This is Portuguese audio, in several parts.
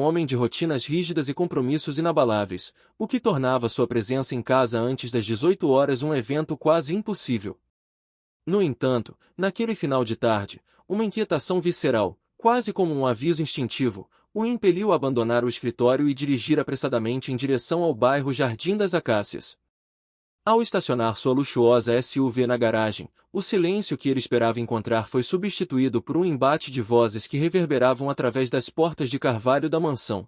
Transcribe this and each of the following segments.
homem de rotinas rígidas e compromissos inabaláveis, o que tornava sua presença em casa antes das 18 horas um evento quase impossível. No entanto, naquele final de tarde, uma inquietação visceral, quase como um aviso instintivo, o impeliu a abandonar o escritório e dirigir apressadamente em direção ao bairro Jardim das Acácias. Ao estacionar sua luxuosa SUV na garagem, o silêncio que ele esperava encontrar foi substituído por um embate de vozes que reverberavam através das portas de carvalho da mansão.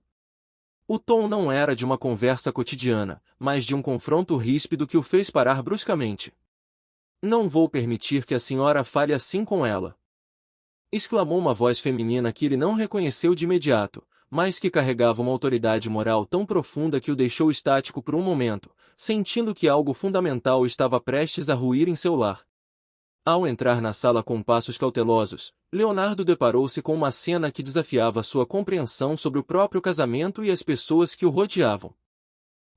O tom não era de uma conversa cotidiana, mas de um confronto ríspido que o fez parar bruscamente. "Não vou permitir que a senhora fale assim com ela!" exclamou uma voz feminina que ele não reconheceu de imediato, mas que carregava uma autoridade moral tão profunda que o deixou estático por um momento, sentindo que algo fundamental estava prestes a ruir em seu lar. Ao entrar na sala com passos cautelosos, Leonardo deparou-se com uma cena que desafiava sua compreensão sobre o próprio casamento e as pessoas que o rodeavam.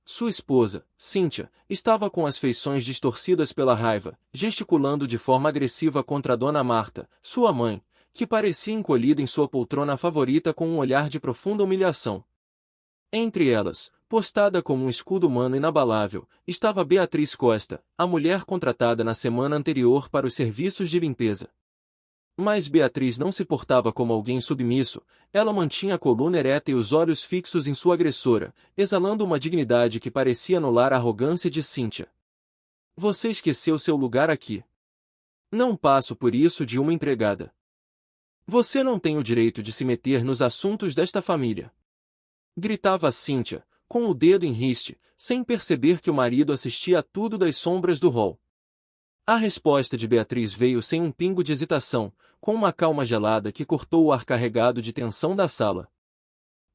Sua esposa, Cíntia, estava com as feições distorcidas pela raiva, gesticulando de forma agressiva contra Dona Marta, sua mãe, que parecia encolhida em sua poltrona favorita com um olhar de profunda humilhação. Entre elas, postada como um escudo humano inabalável, estava Beatriz Costa, a mulher contratada na semana anterior para os serviços de limpeza. Mas Beatriz não se portava como alguém submisso, ela mantinha a coluna ereta e os olhos fixos em sua agressora, exalando uma dignidade que parecia anular a arrogância de Cíntia. "Você esqueceu seu lugar aqui. Não passo por isso de uma empregada. Você não tem o direito de se meter nos assuntos desta família", gritava Cíntia, com o dedo em riste, sem perceber que o marido assistia a tudo das sombras do hall. A resposta de Beatriz veio sem um pingo de hesitação, com uma calma gelada que cortou o ar carregado de tensão da sala.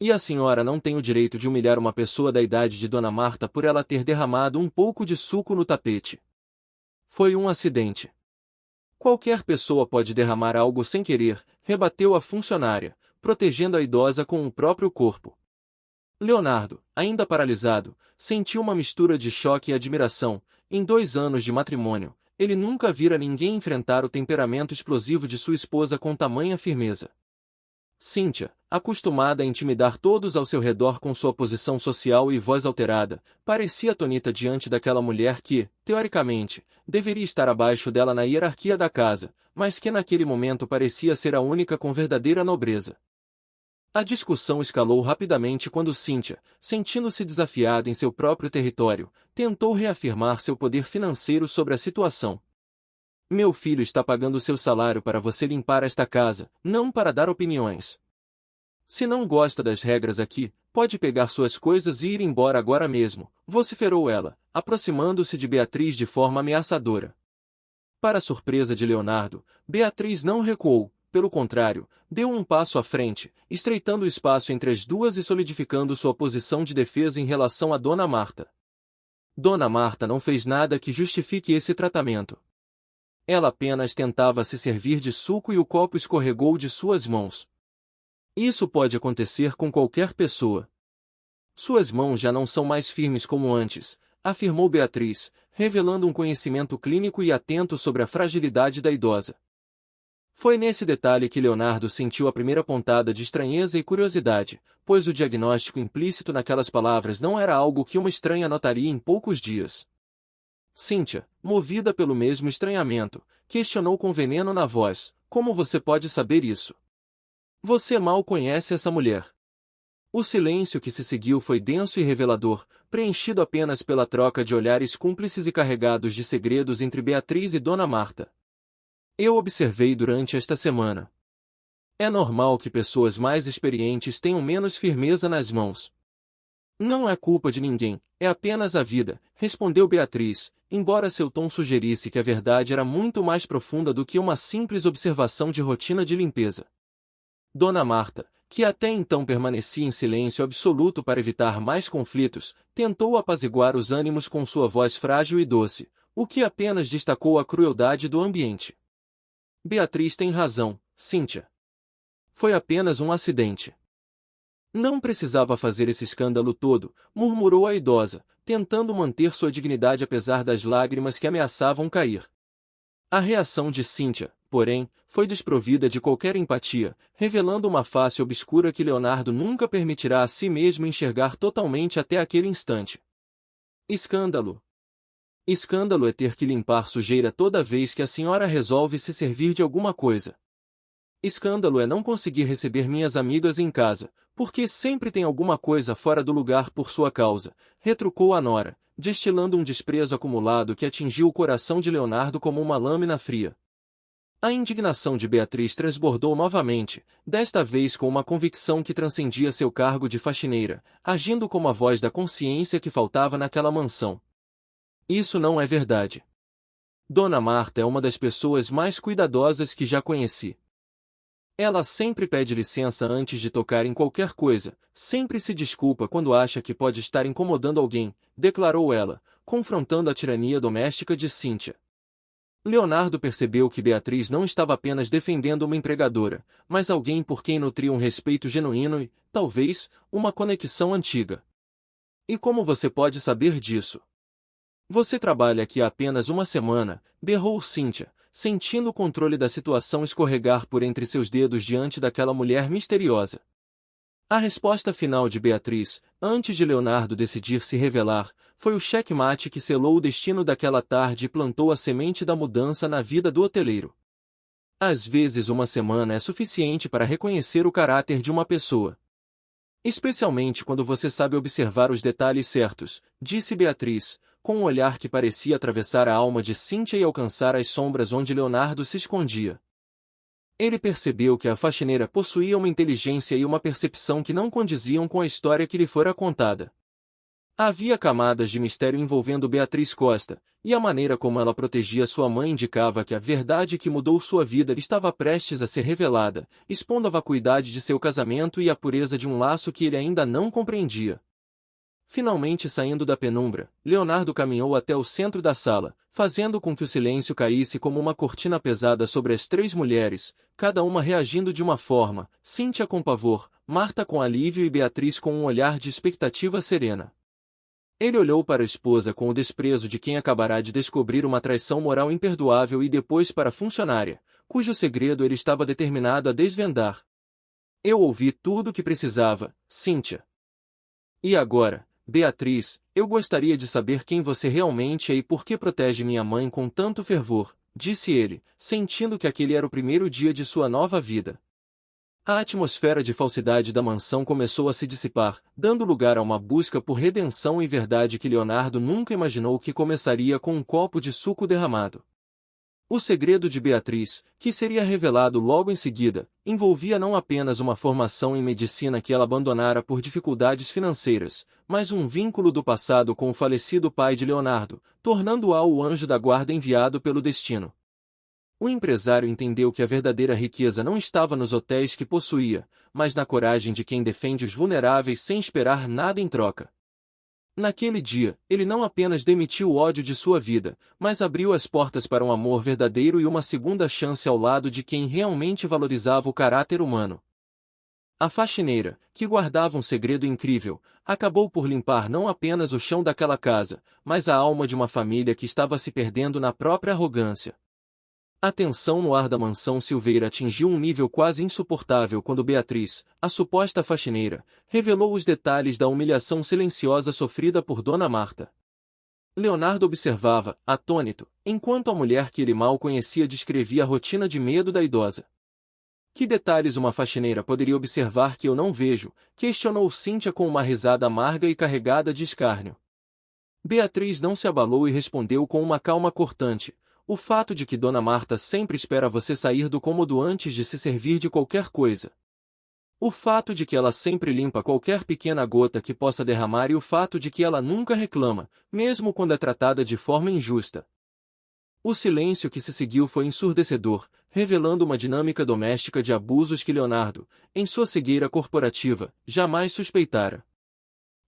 "E a senhora não tem o direito de humilhar uma pessoa da idade de Dona Marta por ela ter derramado um pouco de suco no tapete. Foi um acidente. Qualquer pessoa pode derramar algo sem querer", rebateu a funcionária, protegendo a idosa com o próprio corpo. Leonardo, ainda paralisado, sentiu uma mistura de choque e admiração. Em 2 anos de matrimônio, ele nunca vira ninguém enfrentar o temperamento explosivo de sua esposa com tamanha firmeza. Cíntia, acostumada a intimidar todos ao seu redor com sua posição social e voz alterada, parecia atônita diante daquela mulher que, teoricamente, deveria estar abaixo dela na hierarquia da casa, mas que naquele momento parecia ser a única com verdadeira nobreza. A discussão escalou rapidamente quando Cíntia, sentindo-se desafiada em seu próprio território, tentou reafirmar seu poder financeiro sobre a situação. "Meu filho está pagando seu salário para você limpar esta casa, não para dar opiniões. Se não gosta das regras aqui, pode pegar suas coisas e ir embora agora mesmo", vociferou ela, aproximando-se de Beatriz de forma ameaçadora. Para surpresa de Leonardo, Beatriz não recuou. Pelo contrário, deu um passo à frente, estreitando o espaço entre as duas e solidificando sua posição de defesa em relação a Dona Marta. Dona Marta não fez nada que justifique esse tratamento. Ela apenas tentava se servir de suco e o copo escorregou de suas mãos. Isso pode acontecer com qualquer pessoa. Suas mãos já não são mais firmes como antes, afirmou Beatriz, revelando um conhecimento clínico e atento sobre a fragilidade da idosa. Foi nesse detalhe que Leonardo sentiu a primeira pontada de estranheza e curiosidade, pois o diagnóstico implícito naquelas palavras não era algo que uma estranha notaria em poucos dias. Cíntia, movida pelo mesmo estranhamento, questionou com veneno na voz: "Como você pode saber isso? Você mal conhece essa mulher." O silêncio que se seguiu foi denso e revelador, preenchido apenas pela troca de olhares cúmplices e carregados de segredos entre Beatriz e Dona Marta. "Eu observei durante esta semana. É normal que pessoas mais experientes tenham menos firmeza nas mãos. Não é culpa de ninguém, é apenas a vida", respondeu Beatriz, embora seu tom sugerisse que a verdade era muito mais profunda do que uma simples observação de rotina de limpeza. Dona Marta, que até então permanecia em silêncio absoluto para evitar mais conflitos, tentou apaziguar os ânimos com sua voz frágil e doce, o que apenas destacou a crueldade do ambiente. "Beatriz tem razão, Cíntia. Foi apenas um acidente. Não precisava fazer esse escândalo todo", murmurou a idosa, tentando manter sua dignidade apesar das lágrimas que ameaçavam cair. A reação de Cíntia, porém, foi desprovida de qualquer empatia, revelando uma face obscura que Leonardo nunca permitirá a si mesmo enxergar totalmente até aquele instante. Escândalo. Escândalo é ter que limpar sujeira toda vez que a senhora resolve se servir de alguma coisa. Escândalo é não conseguir receber minhas amigas em casa, porque sempre tem alguma coisa fora do lugar por sua causa, retrucou a nora, destilando um desprezo acumulado que atingiu o coração de Leonardo como uma lâmina fria. A indignação de Beatriz transbordou novamente, desta vez com uma convicção que transcendia seu cargo de faxineira, agindo como a voz da consciência que faltava naquela mansão. Isso não é verdade. Dona Marta é uma das pessoas mais cuidadosas que já conheci. Ela sempre pede licença antes de tocar em qualquer coisa, sempre se desculpa quando acha que pode estar incomodando alguém, declarou ela, confrontando a tirania doméstica de Cíntia. Leonardo percebeu que Beatriz não estava apenas defendendo uma empregadora, mas alguém por quem nutria um respeito genuíno e, talvez, uma conexão antiga. E como você pode saber disso? Você trabalha aqui há apenas uma semana, berrou Cíntia, sentindo o controle da situação escorregar por entre seus dedos diante daquela mulher misteriosa. A resposta final de Beatriz, antes de Leonardo decidir se revelar, foi o xeque-mate que selou o destino daquela tarde e plantou a semente da mudança na vida do hoteleiro. Às vezes uma semana é suficiente para reconhecer o caráter de uma pessoa. Especialmente quando você sabe observar os detalhes certos, disse Beatriz, com um olhar que parecia atravessar a alma de Cíntia e alcançar as sombras onde Leonardo se escondia. Ele percebeu que a faxineira possuía uma inteligência e uma percepção que não condiziam com a história que lhe fora contada. Havia camadas de mistério envolvendo Beatriz Costa, e a maneira como ela protegia sua mãe indicava que a verdade que mudou sua vida estava prestes a ser revelada, expondo a vacuidade de seu casamento e a pureza de um laço que ele ainda não compreendia. Finalmente saindo da penumbra, Leonardo caminhou até o centro da sala, fazendo com que o silêncio caísse como uma cortina pesada sobre as três mulheres, cada uma reagindo de uma forma, Cíntia com pavor, Marta com alívio e Beatriz com um olhar de expectativa serena. Ele olhou para a esposa com o desprezo de quem acabará de descobrir uma traição moral imperdoável e depois para a funcionária, cujo segredo ele estava determinado a desvendar. Eu ouvi tudo o que precisava, Cíntia. E agora, Beatriz, eu gostaria de saber quem você realmente é e por que protege minha mãe com tanto fervor, disse ele, sentindo que aquele era o primeiro dia de sua nova vida. A atmosfera de falsidade da mansão começou a se dissipar, dando lugar a uma busca por redenção e verdade que Leonardo nunca imaginou que começaria com um copo de suco derramado. O segredo de Beatriz, que seria revelado logo em seguida, envolvia não apenas uma formação em medicina que ela abandonara por dificuldades financeiras, mas um vínculo do passado com o falecido pai de Leonardo, tornando-a o anjo da guarda enviado pelo destino. O empresário entendeu que a verdadeira riqueza não estava nos hotéis que possuía, mas na coragem de quem defende os vulneráveis sem esperar nada em troca. Naquele dia, ele não apenas demitiu o ódio de sua vida, mas abriu as portas para um amor verdadeiro e uma segunda chance ao lado de quem realmente valorizava o caráter humano. A faxineira, que guardava um segredo incrível, acabou por limpar não apenas o chão daquela casa, mas a alma de uma família que estava se perdendo na própria arrogância. A tensão no ar da mansão Silveira atingiu um nível quase insuportável quando Beatriz, a suposta faxineira, revelou os detalhes da humilhação silenciosa sofrida por Dona Marta. Leonardo observava, atônito, enquanto a mulher que ele mal conhecia descrevia a rotina de medo da idosa. Que detalhes uma faxineira poderia observar que eu não vejo? Questionou Cíntia com uma risada amarga e carregada de escárnio. Beatriz não se abalou e respondeu com uma calma cortante. O fato de que Dona Marta sempre espera você sair do cômodo antes de se servir de qualquer coisa. O fato de que ela sempre limpa qualquer pequena gota que possa derramar e o fato de que ela nunca reclama, mesmo quando é tratada de forma injusta. O silêncio que se seguiu foi ensurdecedor, revelando uma dinâmica doméstica de abusos que Leonardo, em sua cegueira corporativa, jamais suspeitara.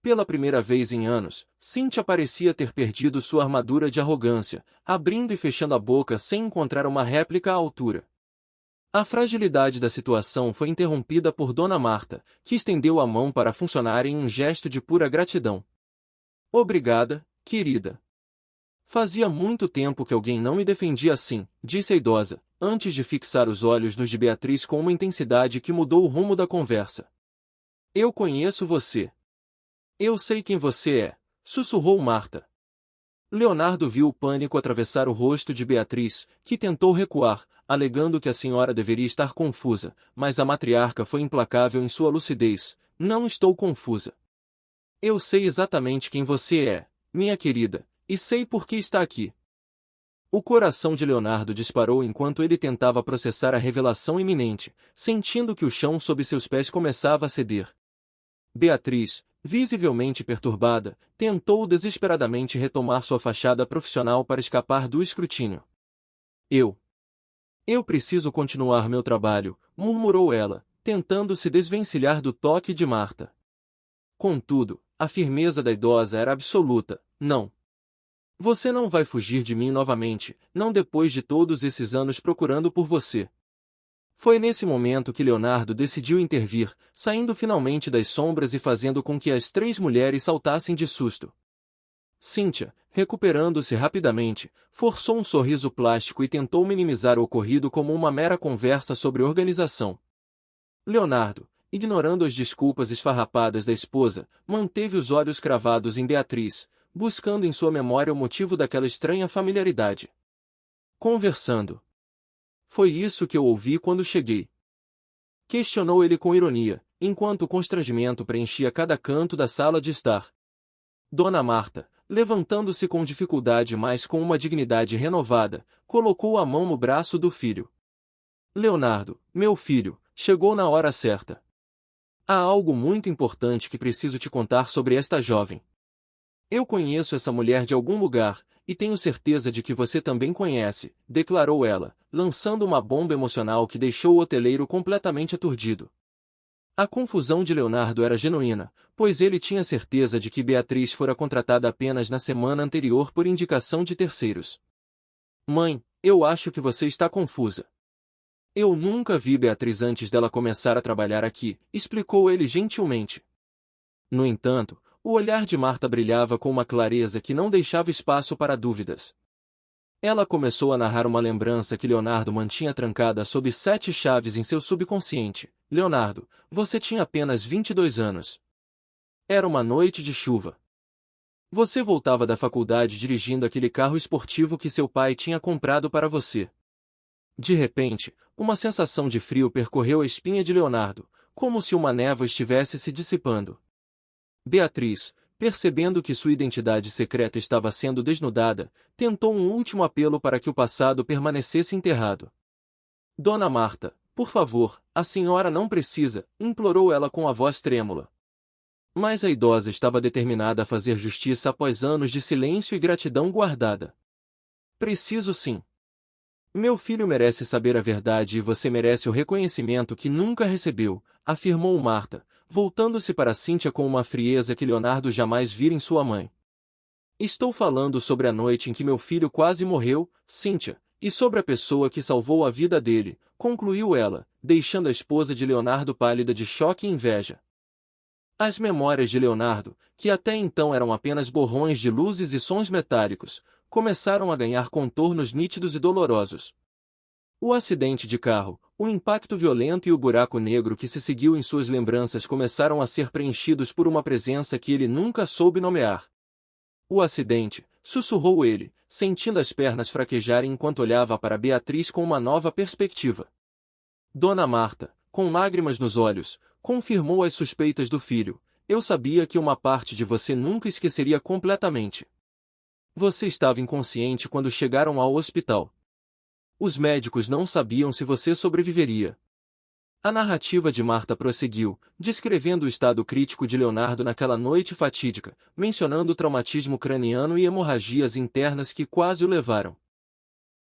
Pela primeira vez em anos, Cíntia parecia ter perdido sua armadura de arrogância, abrindo e fechando a boca sem encontrar uma réplica à altura. A fragilidade da situação foi interrompida por Dona Marta, que estendeu a mão para a funcionária em um gesto de pura gratidão. Obrigada, querida. Fazia muito tempo que alguém não me defendia assim, disse a idosa, antes de fixar os olhos nos de Beatriz com uma intensidade que mudou o rumo da conversa. Eu conheço você. Eu sei quem você é, sussurrou Marta. Leonardo viu o pânico atravessar o rosto de Beatriz, que tentou recuar, alegando que a senhora deveria estar confusa, mas a matriarca foi implacável em sua lucidez. Não estou confusa. Eu sei exatamente quem você é, minha querida, e sei por que está aqui. O coração de Leonardo disparou enquanto ele tentava processar a revelação iminente, sentindo que o chão sob seus pés começava a ceder. Beatriz, visivelmente perturbada, tentou desesperadamente retomar sua fachada profissional para escapar do escrutínio. Eu preciso continuar meu trabalho, murmurou ela, tentando se desvencilhar do toque de Marta. Contudo, a firmeza da idosa era absoluta. Não. Você não vai fugir de mim novamente, não depois de todos esses anos procurando por você. Foi nesse momento que Leonardo decidiu intervir, saindo finalmente das sombras e fazendo com que as três mulheres saltassem de susto. Cíntia, recuperando-se rapidamente, forçou um sorriso plástico e tentou minimizar o ocorrido como uma mera conversa sobre organização. Leonardo, ignorando as desculpas esfarrapadas da esposa, manteve os olhos cravados em Beatriz, buscando em sua memória o motivo daquela estranha familiaridade. Conversando. Foi isso que eu ouvi quando cheguei. Questionou ele com ironia, enquanto o constrangimento preenchia cada canto da sala de estar. Dona Marta, levantando-se com dificuldade mas com uma dignidade renovada, colocou a mão no braço do filho. Leonardo, meu filho, chegou na hora certa. Há algo muito importante que preciso te contar sobre esta jovem. Eu conheço essa mulher de algum lugar, e tenho certeza de que você também conhece, declarou ela, lançando uma bomba emocional que deixou o hoteleiro completamente aturdido. A confusão de Leonardo era genuína, pois ele tinha certeza de que Beatriz fora contratada apenas na semana anterior por indicação de terceiros. Mãe, eu acho que você está confusa. Eu nunca vi Beatriz antes dela começar a trabalhar aqui, explicou ele gentilmente. No entanto, o olhar de Marta brilhava com uma clareza que não deixava espaço para dúvidas. Ela começou a narrar uma lembrança que Leonardo mantinha trancada sob 7 chaves em seu subconsciente. Leonardo, você tinha apenas 22 anos. Era uma noite de chuva. Você voltava da faculdade dirigindo aquele carro esportivo que seu pai tinha comprado para você. De repente, uma sensação de frio percorreu a espinha de Leonardo, como se uma névoa estivesse se dissipando. Beatriz, percebendo que sua identidade secreta estava sendo desnudada, tentou um último apelo para que o passado permanecesse enterrado. Dona Marta, por favor, a senhora não precisa, implorou ela com a voz trêmula. Mas a idosa estava determinada a fazer justiça após anos de silêncio e gratidão guardada. Preciso sim. Meu filho merece saber a verdade e você merece o reconhecimento que nunca recebeu, afirmou Marta, voltando-se para Cíntia com uma frieza que Leonardo jamais vira em sua mãe. Estou falando sobre a noite em que meu filho quase morreu, Cíntia, e sobre a pessoa que salvou a vida dele, concluiu ela, deixando a esposa de Leonardo pálida de choque e inveja. As memórias de Leonardo, que até então eram apenas borrões de luzes e sons metálicos, começaram a ganhar contornos nítidos e dolorosos. O acidente de carro, o impacto violento e o buraco negro que se seguiu em suas lembranças começaram a ser preenchidos por uma presença que ele nunca soube nomear. O acidente, sussurrou ele, sentindo as pernas fraquejarem enquanto olhava para Beatriz com uma nova perspectiva. Dona Marta, com lágrimas nos olhos, confirmou as suspeitas do filho. Eu sabia que uma parte de você nunca esqueceria completamente. Você estava inconsciente quando chegaram ao hospital. Os médicos não sabiam se você sobreviveria. A narrativa de Marta prosseguiu, descrevendo o estado crítico de Leonardo naquela noite fatídica, mencionando o traumatismo craniano e hemorragias internas que quase o levaram.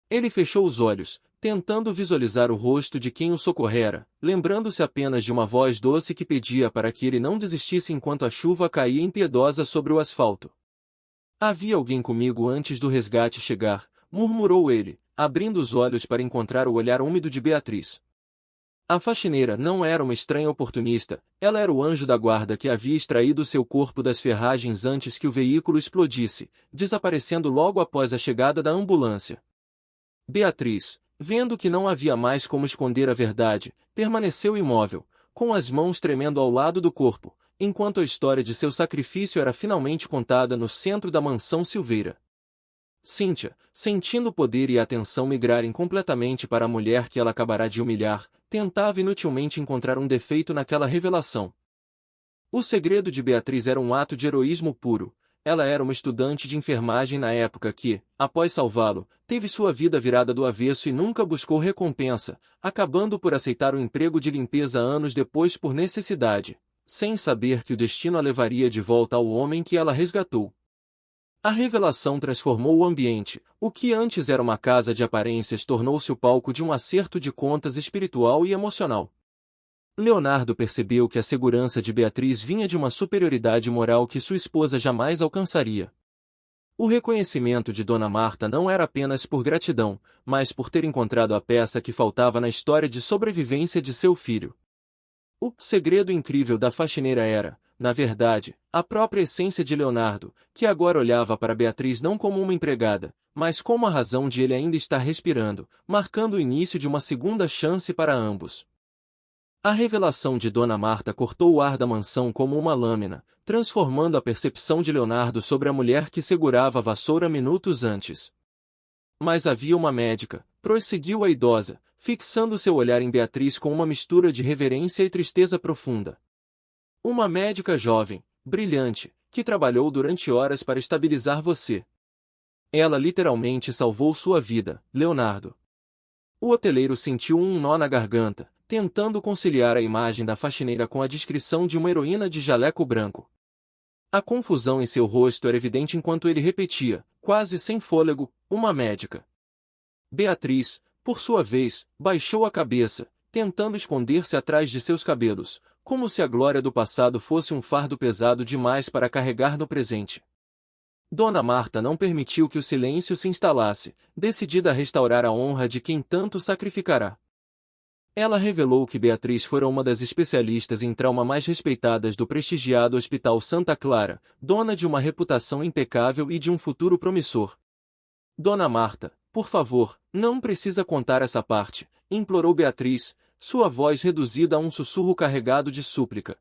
Ele fechou os olhos, tentando visualizar o rosto de quem o socorrera, lembrando-se apenas de uma voz doce que pedia para que ele não desistisse enquanto a chuva caía impiedosa sobre o asfalto. Havia alguém comigo antes do resgate chegar, murmurou ele, abrindo os olhos para encontrar o olhar úmido de Beatriz. A faxineira não era uma estranha oportunista, ela era o anjo da guarda que havia extraído seu corpo das ferragens antes que o veículo explodisse, desaparecendo logo após a chegada da ambulância. Beatriz, Vendo que não havia mais como esconder a verdade, permaneceu imóvel, com as mãos tremendo ao lado do corpo, enquanto a história de seu sacrifício era finalmente contada no centro da mansão Silveira. Cíntia, sentindo o poder e a atenção migrarem completamente para a mulher que ela acabará de humilhar, tentava inutilmente encontrar um defeito naquela revelação. O segredo de Beatriz era um ato de heroísmo puro. Ela era uma estudante de enfermagem na época que, após salvá-lo, teve sua vida virada do avesso e nunca buscou recompensa, acabando por aceitar o emprego de limpeza anos depois por necessidade, sem saber que o destino a levaria de volta ao homem que ela resgatou. A revelação transformou o ambiente. O que antes era uma casa de aparências tornou-se o palco de um acerto de contas espiritual e emocional. Leonardo percebeu que a segurança de Beatriz vinha de uma superioridade moral que sua esposa jamais alcançaria. O reconhecimento de Dona Marta não era apenas por gratidão, mas por ter encontrado a peça que faltava na história de sobrevivência de seu filho. O segredo incrível da faxineira era, na verdade, a própria essência de Leonardo, que agora olhava para Beatriz não como uma empregada, mas como a razão de ele ainda estar respirando, marcando o início de uma segunda chance para ambos. A revelação de Dona Marta cortou o ar da mansão como uma lâmina, transformando a percepção de Leonardo sobre a mulher que segurava a vassoura minutos antes. Mas havia uma médica, prosseguiu a idosa, fixando seu olhar em Beatriz com uma mistura de reverência e tristeza profunda. Uma médica jovem, brilhante, que trabalhou durante horas para estabilizar você. Ela literalmente salvou sua vida, Leonardo. O hoteleiro sentiu um nó na garganta, tentando conciliar a imagem da faxineira com a descrição de uma heroína de jaleco branco. A confusão em seu rosto era evidente enquanto ele repetia, quase sem fôlego, uma médica. Beatriz, por sua vez, baixou a cabeça, tentando esconder-se atrás de seus cabelos, como se a glória do passado fosse um fardo pesado demais para carregar no presente. Dona Marta não permitiu que o silêncio se instalasse, decidida a restaurar a honra de quem tanto sacrificará. Ela revelou que Beatriz fora uma das especialistas em trauma mais respeitadas do prestigiado Hospital Santa Clara, dona de uma reputação impecável e de um futuro promissor. Dona Marta, por favor, não precisa contar essa parte, implorou Beatriz, sua voz reduzida a um sussurro carregado de súplica.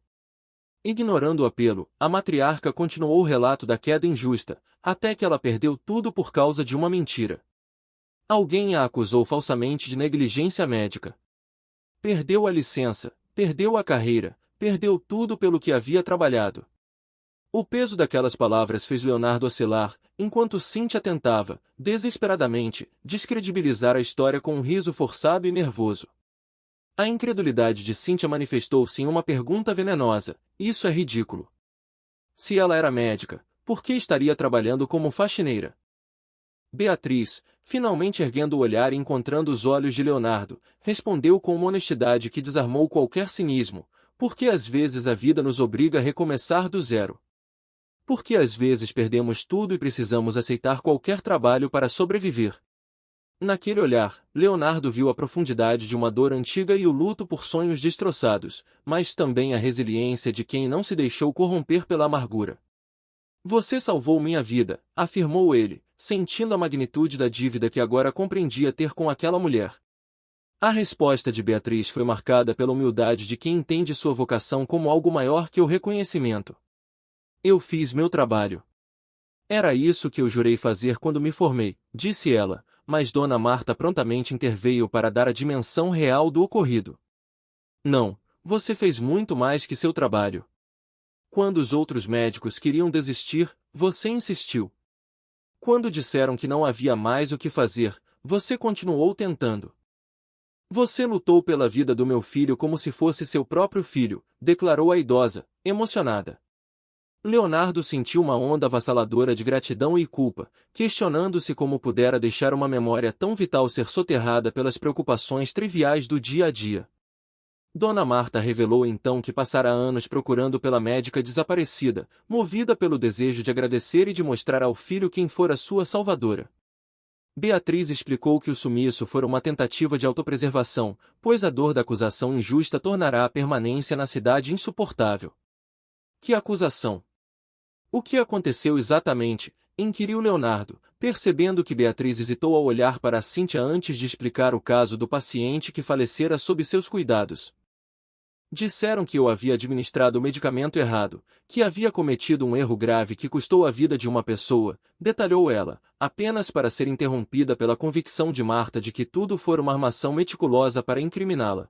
Ignorando o apelo, a matriarca continuou o relato da queda injusta, até que ela perdeu tudo por causa de uma mentira. Alguém a acusou falsamente de negligência médica. Perdeu a licença, perdeu a carreira, perdeu tudo pelo que havia trabalhado. O peso daquelas palavras fez Leonardo oscilar, enquanto Cíntia tentava, desesperadamente, descredibilizar a história com um riso forçado e nervoso. A incredulidade de Cíntia manifestou-se em uma pergunta venenosa: isso é ridículo. Se ela era médica, por que estaria trabalhando como faxineira? Beatriz, finalmente erguendo o olhar e encontrando os olhos de Leonardo, respondeu com uma honestidade que desarmou qualquer cinismo: porque às vezes a vida nos obriga a recomeçar do zero. Porque às vezes perdemos tudo e precisamos aceitar qualquer trabalho para sobreviver. Naquele olhar, Leonardo viu a profundidade de uma dor antiga e o luto por sonhos destroçados, mas também a resiliência de quem não se deixou corromper pela amargura. Você salvou minha vida, afirmou ele, sentindo a magnitude da dívida que agora compreendia ter com aquela mulher. A resposta de Beatriz foi marcada pela humildade de quem entende sua vocação como algo maior que o reconhecimento. Eu fiz meu trabalho. Era isso que eu jurei fazer quando me formei, disse ela, mas Dona Marta prontamente interveio para dar a dimensão real do ocorrido. Não, você fez muito mais que seu trabalho. Quando os outros médicos queriam desistir, você insistiu. Quando disseram que não havia mais o que fazer, você continuou tentando. Você lutou pela vida do meu filho como se fosse seu próprio filho, declarou a idosa, emocionada. Leonardo sentiu uma onda avassaladora de gratidão e culpa, questionando-se como pudera deixar uma memória tão vital ser soterrada pelas preocupações triviais do dia a dia. Dona Marta revelou então que passara anos procurando pela médica desaparecida, movida pelo desejo de agradecer e de mostrar ao filho quem fora sua salvadora. Beatriz explicou que o sumiço fora uma tentativa de autopreservação, pois a dor da acusação injusta tornará a permanência na cidade insuportável. Que acusação? O que aconteceu exatamente? Inquiriu Leonardo, Percebendo que Beatriz hesitou ao olhar para Cíntia antes de explicar o caso do paciente que falecera sob seus cuidados. Disseram que eu havia administrado o medicamento errado, que havia cometido um erro grave que custou a vida de uma pessoa, detalhou ela, apenas para ser interrompida pela convicção de Marta de que tudo fora uma armação meticulosa para incriminá-la.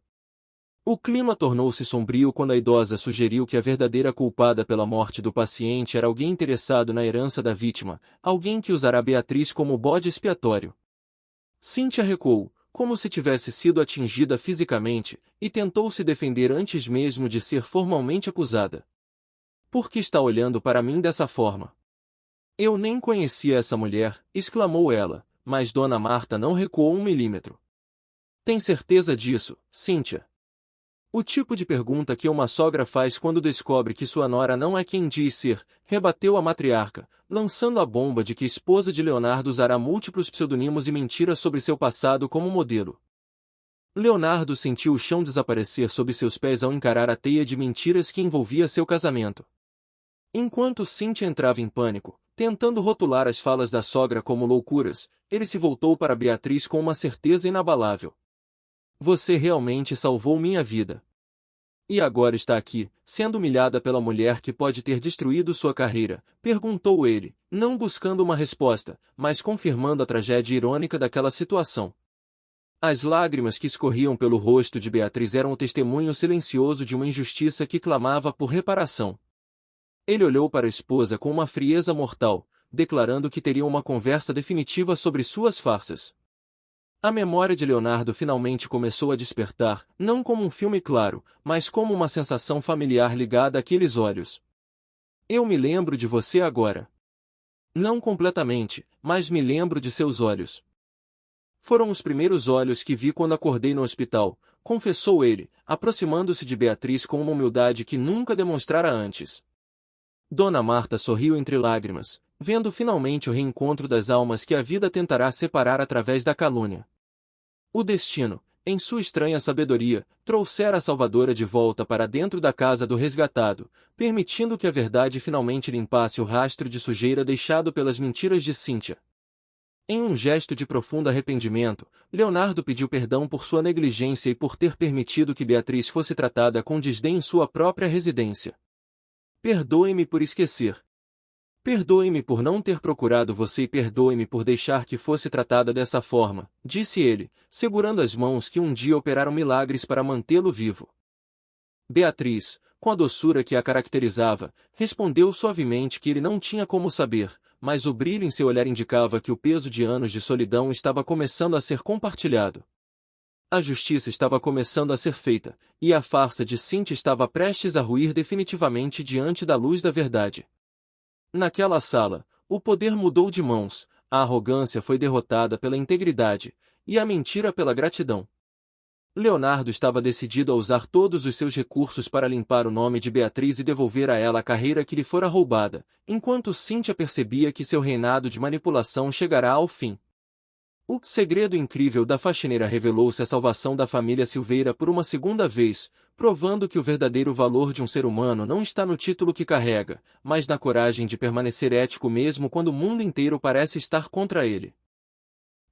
O clima tornou-se sombrio quando a idosa sugeriu que a verdadeira culpada pela morte do paciente era alguém interessado na herança da vítima, alguém que usará Beatriz como bode expiatório. Cíntia recuou, como se tivesse sido atingida fisicamente, e tentou se defender antes mesmo de ser formalmente acusada. Por que está olhando para mim dessa forma? Eu nem conhecia essa mulher, exclamou ela, mas Dona Marta não recuou 1 milímetro. Tem certeza disso, Cíntia? O tipo de pergunta que uma sogra faz quando descobre que sua nora não é quem diz ser, rebateu a matriarca, lançando a bomba de que a esposa de Leonardo usará múltiplos pseudonimos e mentiras sobre seu passado como modelo. Leonardo sentiu o chão desaparecer sob seus pés ao encarar a teia de mentiras que envolvia seu casamento. Enquanto Cíntia entrava em pânico, tentando rotular as falas da sogra como loucuras, ele se voltou para Beatriz com uma certeza inabalável. Você realmente salvou minha vida. E agora está aqui, sendo humilhada pela mulher que pode ter destruído sua carreira, perguntou ele, não buscando uma resposta, mas confirmando a tragédia irônica daquela situação. As lágrimas que escorriam pelo rosto de Beatriz eram o testemunho silencioso de uma injustiça que clamava por reparação. Ele olhou para a esposa com uma frieza mortal, declarando que teriam uma conversa definitiva sobre suas farsas. A memória de Leonardo finalmente começou a despertar, não como um filme claro, mas como uma sensação familiar ligada àqueles olhos. Eu me lembro de você agora. Não completamente, mas me lembro de seus olhos. Foram os primeiros olhos que vi quando acordei no hospital, confessou ele, aproximando-se de Beatriz com uma humildade que nunca demonstrara antes. Dona Marta sorriu entre lágrimas, vendo finalmente o reencontro das almas que a vida tentará separar através da calúnia. O destino, em sua estranha sabedoria, trouxera a salvadora de volta para dentro da casa do resgatado, permitindo que a verdade finalmente limpasse o rastro de sujeira deixado pelas mentiras de Cíntia. Em um gesto de profundo arrependimento, Leonardo pediu perdão por sua negligência e por ter permitido que Beatriz fosse tratada com desdém em sua própria residência. Perdoe-me por esquecer. Perdoe-me por não ter procurado você e perdoe-me por deixar que fosse tratada dessa forma, disse ele, segurando as mãos que um dia operaram milagres para mantê-lo vivo. Beatriz, com a doçura que a caracterizava, respondeu suavemente que ele não tinha como saber, mas o brilho em seu olhar indicava que o peso de anos de solidão estava começando a ser compartilhado. A justiça estava começando a ser feita, e a farsa de Cíntia estava prestes a ruir definitivamente diante da luz da verdade. Naquela sala, o poder mudou de mãos, a arrogância foi derrotada pela integridade, e a mentira pela gratidão. Leonardo estava decidido a usar todos os seus recursos para limpar o nome de Beatriz e devolver a ela a carreira que lhe fora roubada, enquanto Cíntia percebia que seu reinado de manipulação chegará ao fim. O segredo incrível da faxineira revelou-se a salvação da família Silveira por uma segunda vez, provando que o verdadeiro valor de um ser humano não está no título que carrega, mas na coragem de permanecer ético mesmo quando o mundo inteiro parece estar contra ele.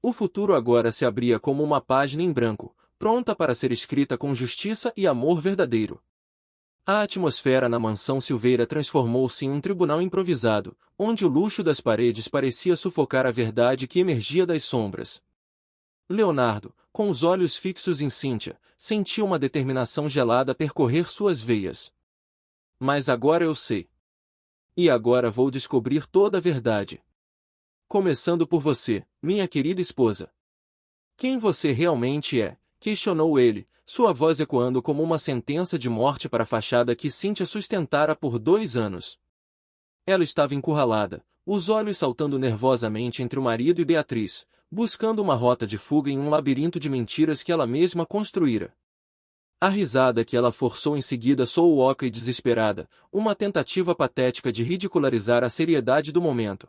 O futuro agora se abria como uma página em branco, pronta para ser escrita com justiça e amor verdadeiro. A atmosfera na mansão Silveira transformou-se em um tribunal improvisado, onde o luxo das paredes parecia sufocar a verdade que emergia das sombras. Leonardo, com os olhos fixos em Cíntia, sentia uma determinação gelada percorrer suas veias. Mas agora eu sei. E agora vou descobrir toda a verdade. Começando por você, minha querida esposa. Quem você realmente é? Questionou ele, sua voz ecoando como uma sentença de morte para a fachada que Cíntia sustentara por 2 anos. Ela estava encurralada, os olhos saltando nervosamente entre o marido e Beatriz, buscando uma rota de fuga em um labirinto de mentiras que ela mesma construíra. A risada que ela forçou em seguida soou oca e desesperada, uma tentativa patética de ridicularizar a seriedade do momento.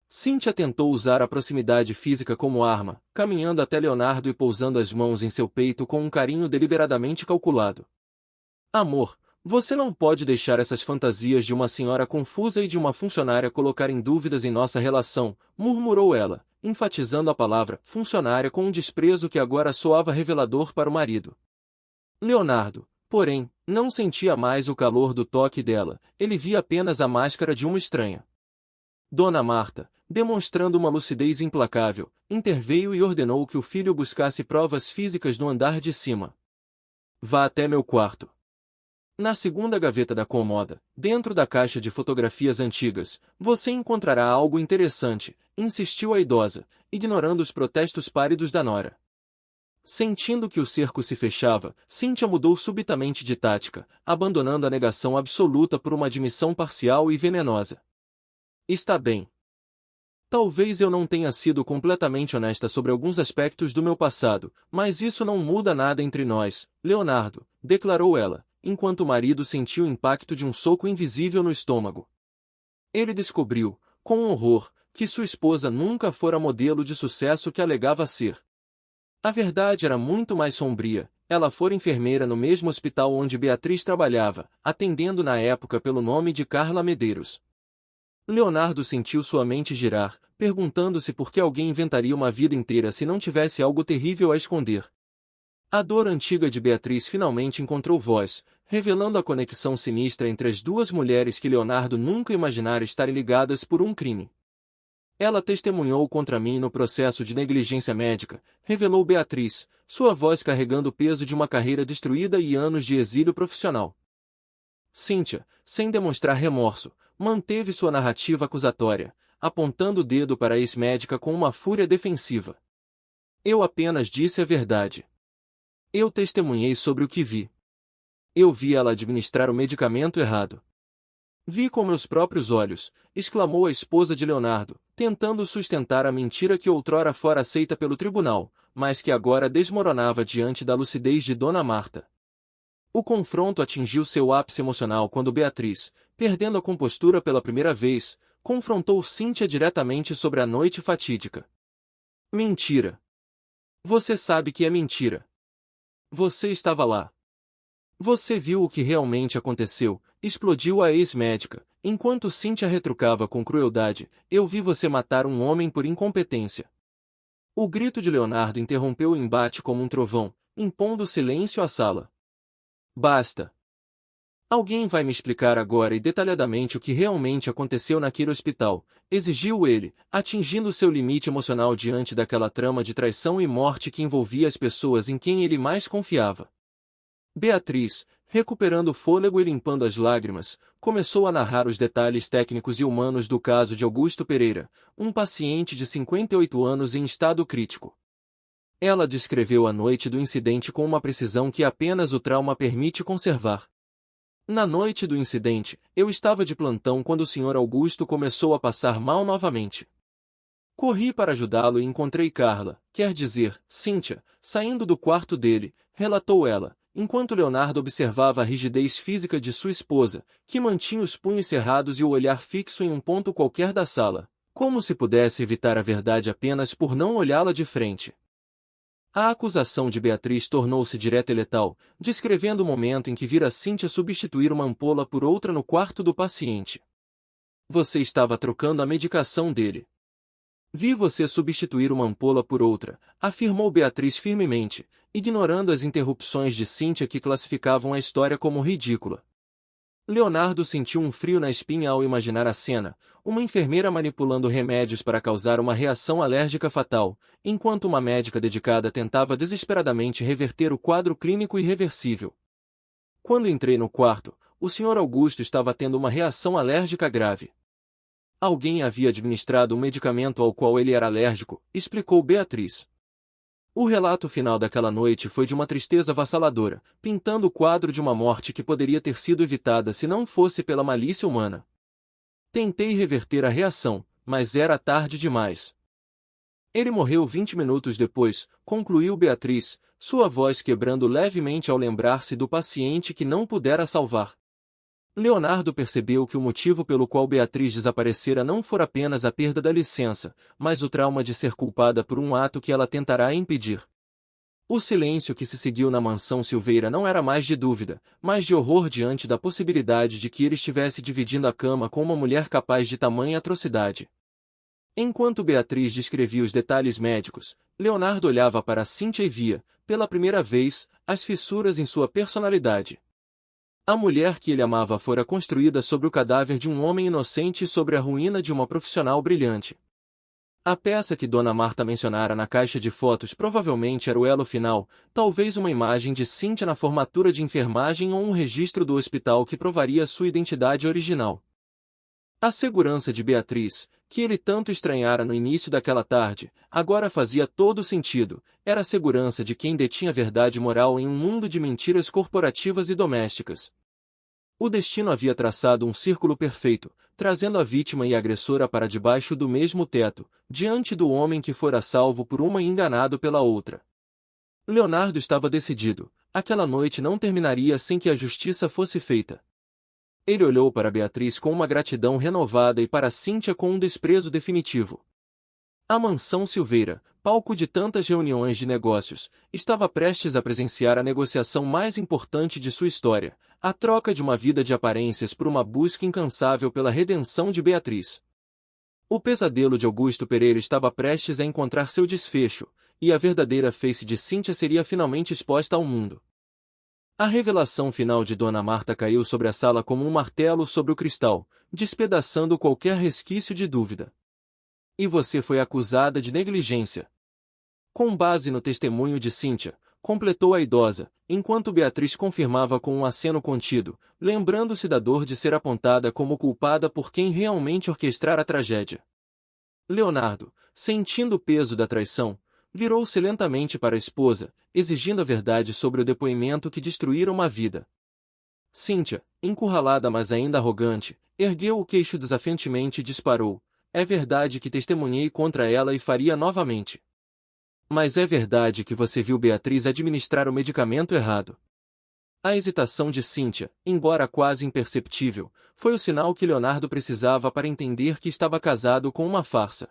Cíntia tentou usar a proximidade física como arma, caminhando até Leonardo e pousando as mãos em seu peito com um carinho deliberadamente calculado. Amor, Você não pode deixar essas fantasias de uma senhora confusa e de uma funcionária colocar em dúvidas em nossa relação, murmurou ela, enfatizando a palavra funcionária com um desprezo que agora soava revelador para o marido. Leonardo, porém, não sentia mais o calor do toque dela, ele via apenas a máscara de uma estranha. Dona Marta, demonstrando uma lucidez implacável, interveio e ordenou que o filho buscasse provas físicas no andar de cima. Vá até meu quarto. Na segunda gaveta da cômoda, dentro da caixa de fotografias antigas, você encontrará algo interessante, insistiu a idosa, ignorando os protestos pálidos da nora. Sentindo que o cerco se fechava, Cíntia mudou subitamente de tática, abandonando a negação absoluta por uma admissão parcial e venenosa. Está bem. Talvez eu não tenha sido completamente honesta sobre alguns aspectos do meu passado, mas isso não muda nada entre nós, Leonardo, declarou ela, enquanto o marido sentiu o impacto de um soco invisível no estômago. Ele descobriu, com horror, que sua esposa nunca fora modelo de sucesso que alegava ser. A verdade era muito mais sombria, ela fora enfermeira no mesmo hospital onde Beatriz trabalhava, atendendo na época pelo nome de Carla Medeiros. Leonardo sentiu sua mente girar, perguntando-se por que alguém inventaria uma vida inteira se não tivesse algo terrível a esconder. A dor antiga de Beatriz finalmente encontrou voz, revelando a conexão sinistra entre as duas mulheres que Leonardo nunca imaginara estarem ligadas por um crime. Ela testemunhou contra mim no processo de negligência médica, revelou Beatriz, sua voz carregando o peso de uma carreira destruída e anos de exílio profissional. Cíntia, sem demonstrar remorso, manteve sua narrativa acusatória, apontando o dedo para a ex-médica com uma fúria defensiva. Eu apenas disse a verdade. Eu testemunhei sobre o que vi. Eu vi ela administrar o medicamento errado. Vi com meus próprios olhos, exclamou a esposa de Leonardo, tentando sustentar a mentira que outrora fora aceita pelo tribunal, mas que agora desmoronava diante da lucidez de Dona Marta. O confronto atingiu seu ápice emocional quando Beatriz, perdendo a compostura pela primeira vez, confrontou Cíntia diretamente sobre a noite fatídica. Mentira. Você sabe que é mentira. Você estava lá. Você viu o que realmente aconteceu, explodiu a ex-médica, enquanto Cíntia retrucava com crueldade, eu vi você matar um homem por incompetência. O grito de Leonardo interrompeu o embate como um trovão, impondo silêncio à sala. Basta. Alguém vai me explicar agora e detalhadamente o que realmente aconteceu naquele hospital, exigiu ele, atingindo seu limite emocional diante daquela trama de traição e morte que envolvia as pessoas em quem ele mais confiava. Beatriz, recuperando o fôlego e limpando as lágrimas, começou a narrar os detalhes técnicos e humanos do caso de Augusto Pereira, um paciente de 58 anos em estado crítico. Ela descreveu a noite do incidente com uma precisão que apenas o trauma permite conservar. Na noite do incidente, eu estava de plantão quando o Sr. Augusto começou a passar mal novamente. Corri para ajudá-lo e encontrei Carla, quer dizer, Cíntia, saindo do quarto dele, relatou ela, enquanto Leonardo observava a rigidez física de sua esposa, que mantinha os punhos cerrados e o olhar fixo em um ponto qualquer da sala, como se pudesse evitar a verdade apenas por não olhá-la de frente. A acusação de Beatriz tornou-se direta e letal, descrevendo o momento em que vira Cíntia substituir uma ampola por outra no quarto do paciente. Você estava trocando a medicação dele. Vi você substituir uma ampola por outra, afirmou Beatriz firmemente, ignorando as interrupções de Cíntia que classificavam a história como ridícula. Leonardo sentiu um frio na espinha ao imaginar a cena, uma enfermeira manipulando remédios para causar uma reação alérgica fatal, enquanto uma médica dedicada tentava desesperadamente reverter o quadro clínico irreversível. Quando entrei no quarto, o Sr. Augusto estava tendo uma reação alérgica grave. Alguém havia administrado um medicamento ao qual ele era alérgico, explicou Beatriz. O relato final daquela noite foi de uma tristeza avassaladora, pintando o quadro de uma morte que poderia ter sido evitada se não fosse pela malícia humana. Tentei reverter a reação, mas era tarde demais. Ele morreu 20 minutos depois, concluiu Beatriz, sua voz quebrando levemente ao lembrar-se do paciente que não pudera salvar. Leonardo percebeu que o motivo pelo qual Beatriz desaparecera não fora apenas a perda da licença, mas o trauma de ser culpada por um ato que ela tentará impedir. O silêncio que se seguiu na mansão Silveira não era mais de dúvida, mas de horror diante da possibilidade de que ele estivesse dividindo a cama com uma mulher capaz de tamanha atrocidade. Enquanto Beatriz descrevia os detalhes médicos, Leonardo olhava para Cíntia e via, pela primeira vez, as fissuras em sua personalidade. A mulher que ele amava fora construída sobre o cadáver de um homem inocente e sobre a ruína de uma profissional brilhante. A peça que Dona Marta mencionara na caixa de fotos provavelmente era o elo final, talvez uma imagem de Cíntia na formatura de enfermagem ou um registro do hospital que provaria sua identidade original. A segurança de Beatriz, que ele tanto estranhara no início daquela tarde, agora fazia todo sentido, era a segurança de quem detinha verdade moral em um mundo de mentiras corporativas e domésticas. O destino havia traçado um círculo perfeito, trazendo a vítima e a agressora para debaixo do mesmo teto, diante do homem que fora salvo por uma e enganado pela outra. Leonardo estava decidido, aquela noite não terminaria sem que a justiça fosse feita. Ele olhou para Beatriz com uma gratidão renovada e para Cíntia com um desprezo definitivo. A mansão Silveira, palco de tantas reuniões de negócios, estava prestes a presenciar a negociação mais importante de sua história, a troca de uma vida de aparências por uma busca incansável pela redenção de Beatriz. O pesadelo de Augusto Pereira estava prestes a encontrar seu desfecho, e a verdadeira face de Cíntia seria finalmente exposta ao mundo. A revelação final de Dona Marta caiu sobre a sala como um martelo sobre o cristal, despedaçando qualquer resquício de dúvida. E você foi acusada de negligência. Com base no testemunho de Cíntia, completou a idosa, enquanto Beatriz confirmava com um aceno contido, lembrando-se da dor de ser apontada como culpada por quem realmente orquestrara a tragédia. Leonardo, sentindo o peso da traição, virou-se lentamente para a esposa, exigindo a verdade sobre o depoimento que destruíra uma vida. Cíntia, encurralada mas ainda arrogante, ergueu o queixo desafiantemente e disparou: é verdade que testemunhei contra ela e faria novamente. Mas é verdade que você viu Beatriz administrar o medicamento errado. A hesitação de Cíntia, embora quase imperceptível, foi o sinal que Leonardo precisava para entender que estava casado com uma farsa.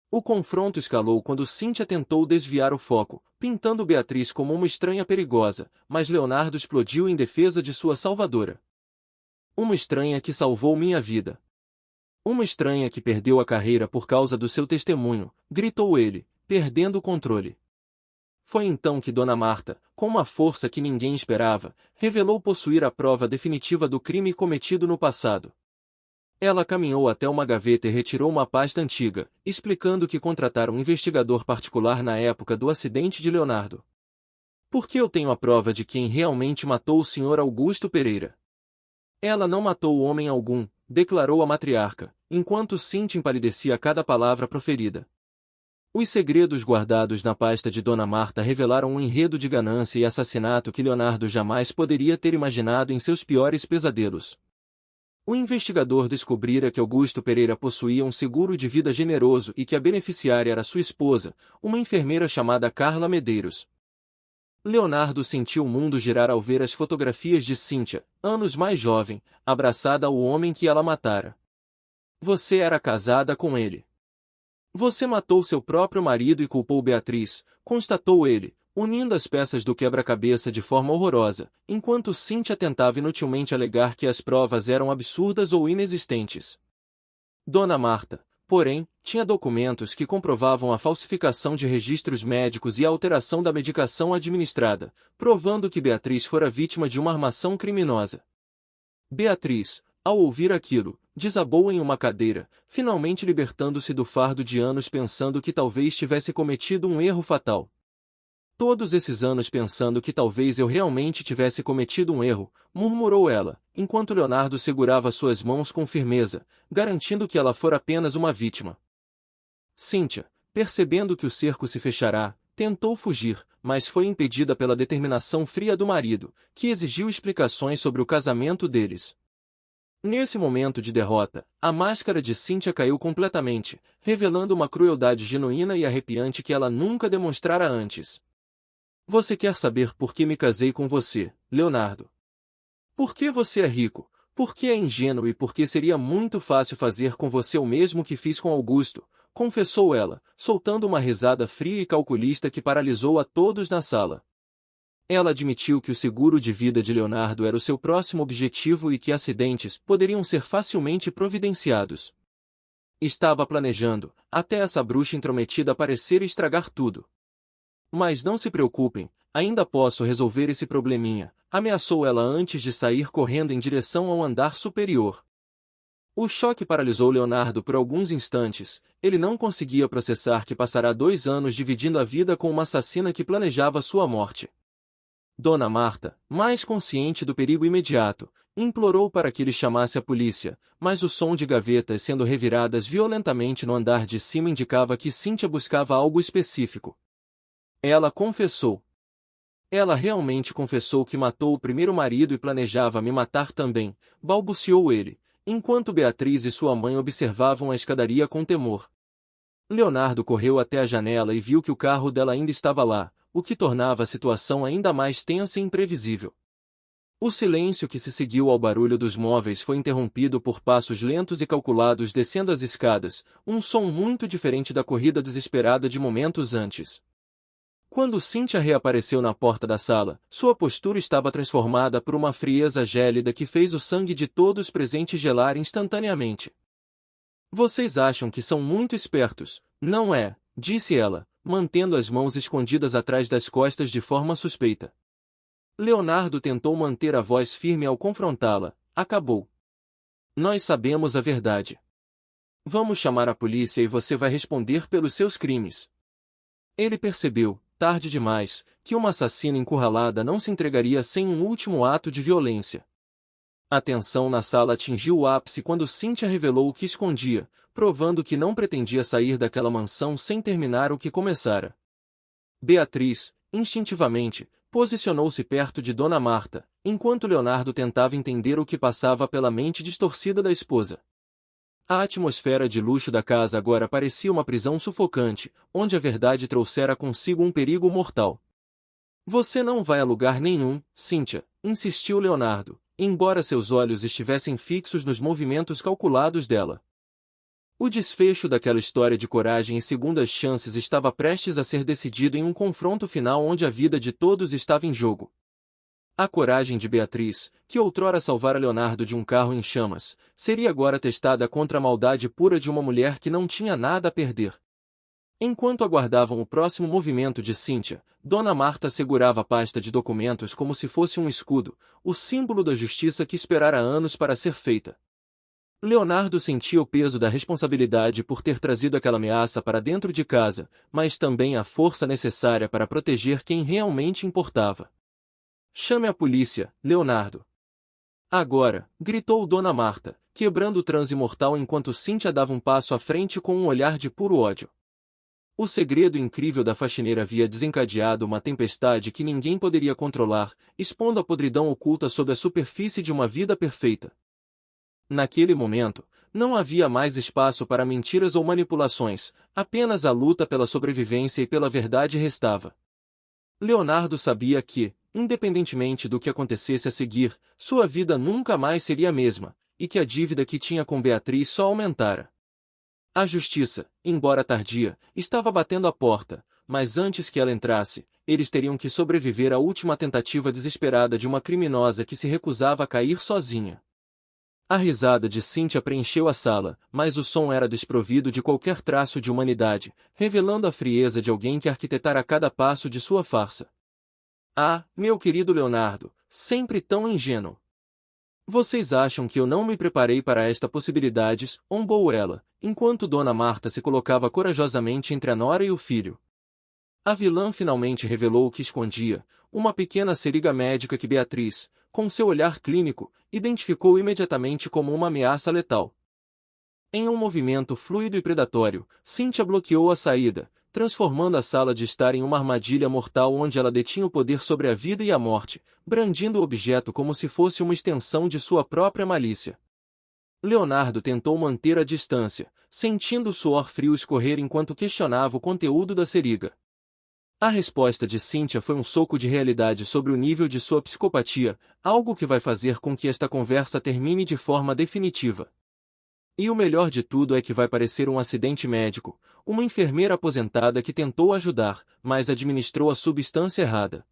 O confronto escalou quando Cíntia tentou desviar o foco, pintando Beatriz como uma estranha perigosa, mas Leonardo explodiu em defesa de sua salvadora. Uma estranha que salvou minha vida. Uma estranha que perdeu a carreira por causa do seu testemunho, gritou ele, perdendo o controle. Foi então que Dona Marta, com uma força que ninguém esperava, revelou possuir a prova definitiva do crime cometido no passado. Ela caminhou até uma gaveta e retirou uma pasta antiga, explicando que contratara um investigador particular na época do acidente de Leonardo. Porque eu tenho a prova de quem realmente matou o Sr. Augusto Pereira. Ela não matou homem algum, declarou a matriarca, enquanto Cíntia empalidecia a cada palavra proferida. Os segredos guardados na pasta de Dona Marta revelaram um enredo de ganância e assassinato que Leonardo jamais poderia ter imaginado em seus piores pesadelos. O investigador descobrira que Augusto Pereira possuía um seguro de vida generoso e que a beneficiária era sua esposa, uma enfermeira chamada Carla Medeiros. Leonardo sentiu o mundo girar ao ver as fotografias de Cíntia, anos mais jovem, abraçada ao homem que ela matara. Você era casada com ele. Você matou seu próprio marido e culpou Beatriz, constatou ele, unindo as peças do quebra-cabeça de forma horrorosa, enquanto Cíntia tentava inutilmente alegar que as provas eram absurdas ou inexistentes. Dona Marta, porém, tinha documentos que comprovavam a falsificação de registros médicos e a alteração da medicação administrada, provando que Beatriz fora vítima de uma armação criminosa. Beatriz, ao ouvir aquilo, desabou em uma cadeira, finalmente libertando-se do fardo de anos pensando que talvez tivesse cometido um erro fatal. Todos esses anos pensando que talvez eu realmente tivesse cometido um erro, murmurou ela, enquanto Leonardo segurava suas mãos com firmeza, garantindo que ela fora apenas uma vítima. Cíntia, percebendo que o cerco se fechará, tentou fugir, mas foi impedida pela determinação fria do marido, que exigiu explicações sobre o casamento deles. Nesse momento de derrota, a máscara de Cíntia caiu completamente, revelando uma crueldade genuína e arrepiante que ela nunca demonstrara antes. Você quer saber por que me casei com você, Leonardo? Porque você é rico, porque é ingênuo e porque seria muito fácil fazer com você o mesmo que fiz com Augusto, confessou ela, soltando uma risada fria e calculista que paralisou a todos na sala. Ela admitiu que o seguro de vida de Leonardo era o seu próximo objetivo e que acidentes poderiam ser facilmente providenciados. Estava planejando, até essa bruxa intrometida aparecer e estragar tudo. Mas não se preocupem, ainda posso resolver esse probleminha, ameaçou ela antes de sair correndo em direção ao andar superior. O choque paralisou Leonardo por alguns instantes, ele não conseguia processar que passará 2 anos dividindo a vida com uma assassina que planejava sua morte. Dona Marta, mais consciente do perigo imediato, implorou para que ele chamasse a polícia, mas o som de gavetas sendo reviradas violentamente no andar de cima indicava que Cíntia buscava algo específico. Ela confessou. Ela realmente confessou que matou o primeiro marido e planejava me matar também, balbuciou ele, enquanto Beatriz e sua mãe observavam a escadaria com temor. Leonardo correu até a janela e viu que o carro dela ainda estava lá, o que tornava a situação ainda mais tensa e imprevisível. O silêncio que se seguiu ao barulho dos móveis foi interrompido por passos lentos e calculados descendo as escadas, um som muito diferente da corrida desesperada de momentos antes. Quando Cíntia reapareceu na porta da sala, sua postura estava transformada por uma frieza gélida que fez o sangue de todos presentes gelar instantaneamente. Vocês acham que são muito espertos, não é? Disse ela, mantendo as mãos escondidas atrás das costas de forma suspeita. Leonardo tentou manter a voz firme ao confrontá-la. Acabou. Nós sabemos a verdade. Vamos chamar a polícia e você vai responder pelos seus crimes. Ele percebeu, tarde demais, que uma assassina encurralada não se entregaria sem um último ato de violência. A tensão na sala atingiu o ápice quando Cíntia revelou o que escondia, provando que não pretendia sair daquela mansão sem terminar o que começara. Beatriz, instintivamente, posicionou-se perto de Dona Marta, enquanto Leonardo tentava entender o que passava pela mente distorcida da esposa. A atmosfera de luxo da casa agora parecia uma prisão sufocante, onde a verdade trouxera consigo um perigo mortal. Você não vai a lugar nenhum, Cíntia, insistiu Leonardo, embora seus olhos estivessem fixos nos movimentos calculados dela. O desfecho daquela história de coragem e segundas chances estava prestes a ser decidido em um confronto final onde a vida de todos estava em jogo. A coragem de Beatriz, que outrora salvara Leonardo de um carro em chamas, seria agora testada contra a maldade pura de uma mulher que não tinha nada a perder. Enquanto aguardavam o próximo movimento de Cíntia, Dona Marta segurava a pasta de documentos como se fosse um escudo, o símbolo da justiça que esperara anos para ser feita. Leonardo sentia o peso da responsabilidade por ter trazido aquela ameaça para dentro de casa, mas também a força necessária para proteger quem realmente importava. Chame a polícia, Leonardo. Agora, gritou Dona Marta, quebrando o transe mortal enquanto Cíntia dava um passo à frente com um olhar de puro ódio. O segredo incrível da faxineira havia desencadeado uma tempestade que ninguém poderia controlar, expondo a podridão oculta sob a superfície de uma vida perfeita. Naquele momento, não havia mais espaço para mentiras ou manipulações, apenas a luta pela sobrevivência e pela verdade restava. Leonardo sabia que, independentemente do que acontecesse a seguir, sua vida nunca mais seria a mesma, e que a dívida que tinha com Beatriz só aumentara. A justiça, embora tardia, estava batendo à porta, mas antes que ela entrasse, eles teriam que sobreviver à última tentativa desesperada de uma criminosa que se recusava a cair sozinha. A risada de Cíntia preencheu a sala, mas o som era desprovido de qualquer traço de humanidade, revelando a frieza de alguém que arquitetara cada passo de sua farsa. Ah, meu querido Leonardo, sempre tão ingênuo. Vocês acham que eu não me preparei para esta possibilidade, zombou ela, enquanto Dona Marta se colocava corajosamente entre a nora e o filho. A vilã finalmente revelou o que escondia, uma pequena seringa médica que Beatriz, com seu olhar clínico, identificou imediatamente como uma ameaça letal. Em um movimento fluido e predatório, Cíntia bloqueou a saída, transformando a sala de estar em uma armadilha mortal onde ela detinha o poder sobre a vida e a morte, brandindo o objeto como se fosse uma extensão de sua própria malícia. Leonardo tentou manter a distância, sentindo o suor frio escorrer enquanto questionava o conteúdo da seringa. A resposta de Cíntia foi um soco de realidade sobre o nível de sua psicopatia, algo que vai fazer com que esta conversa termine de forma definitiva. E o melhor de tudo é que vai parecer um acidente médico, uma enfermeira aposentada que tentou ajudar, mas administrou a substância errada.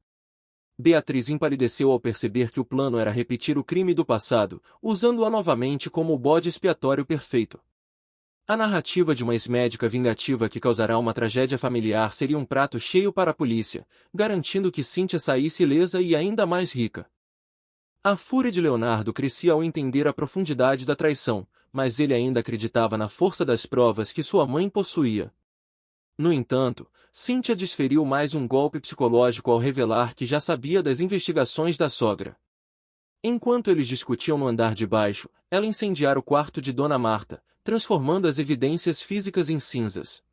Beatriz empalideceu ao perceber que o plano era repetir o crime do passado, usando-a novamente como o bode expiatório perfeito. A narrativa de uma ex-médica vingativa que causará uma tragédia familiar seria um prato cheio para a polícia, garantindo que Cynthia saísse ilesa e ainda mais rica. A fúria de Leonardo crescia ao entender a profundidade da traição, mas ele ainda acreditava na força das provas que sua mãe possuía. No entanto, Cynthia desferiu mais um golpe psicológico ao revelar que já sabia das investigações da sogra. Enquanto eles discutiam no andar de baixo, ela incendiara o quarto de Dona Marta, transformando as evidências físicas em cinzas.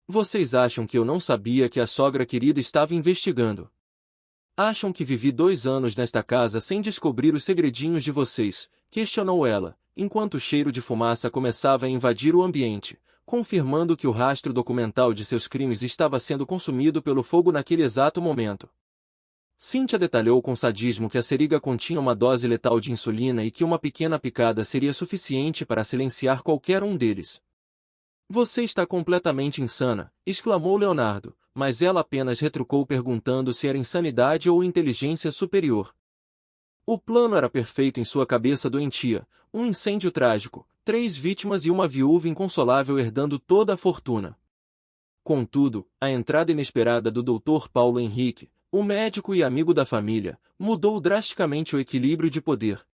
Vocês acham que eu não sabia que a sogra querida estava investigando? Acham que vivi 2 anos nesta casa sem descobrir os segredinhos de vocês? Questionou ela, enquanto o cheiro de fumaça começava a invadir o ambiente, confirmando que o rastro documental de seus crimes estava sendo consumido pelo fogo naquele exato momento. Cynthia detalhou com sadismo que a seringa continha uma dose letal de insulina e que uma pequena picada seria suficiente para silenciar qualquer um deles. Você está completamente insana, exclamou Leonardo, mas ela apenas retrucou perguntando se era insanidade ou inteligência superior. O plano era perfeito em sua cabeça doentia, um incêndio trágico, 3 vítimas e uma viúva inconsolável herdando toda a fortuna. Contudo, a entrada inesperada do Dr. Paulo Henrique, o médico e amigo da família, mudou drasticamente o equilíbrio de poder.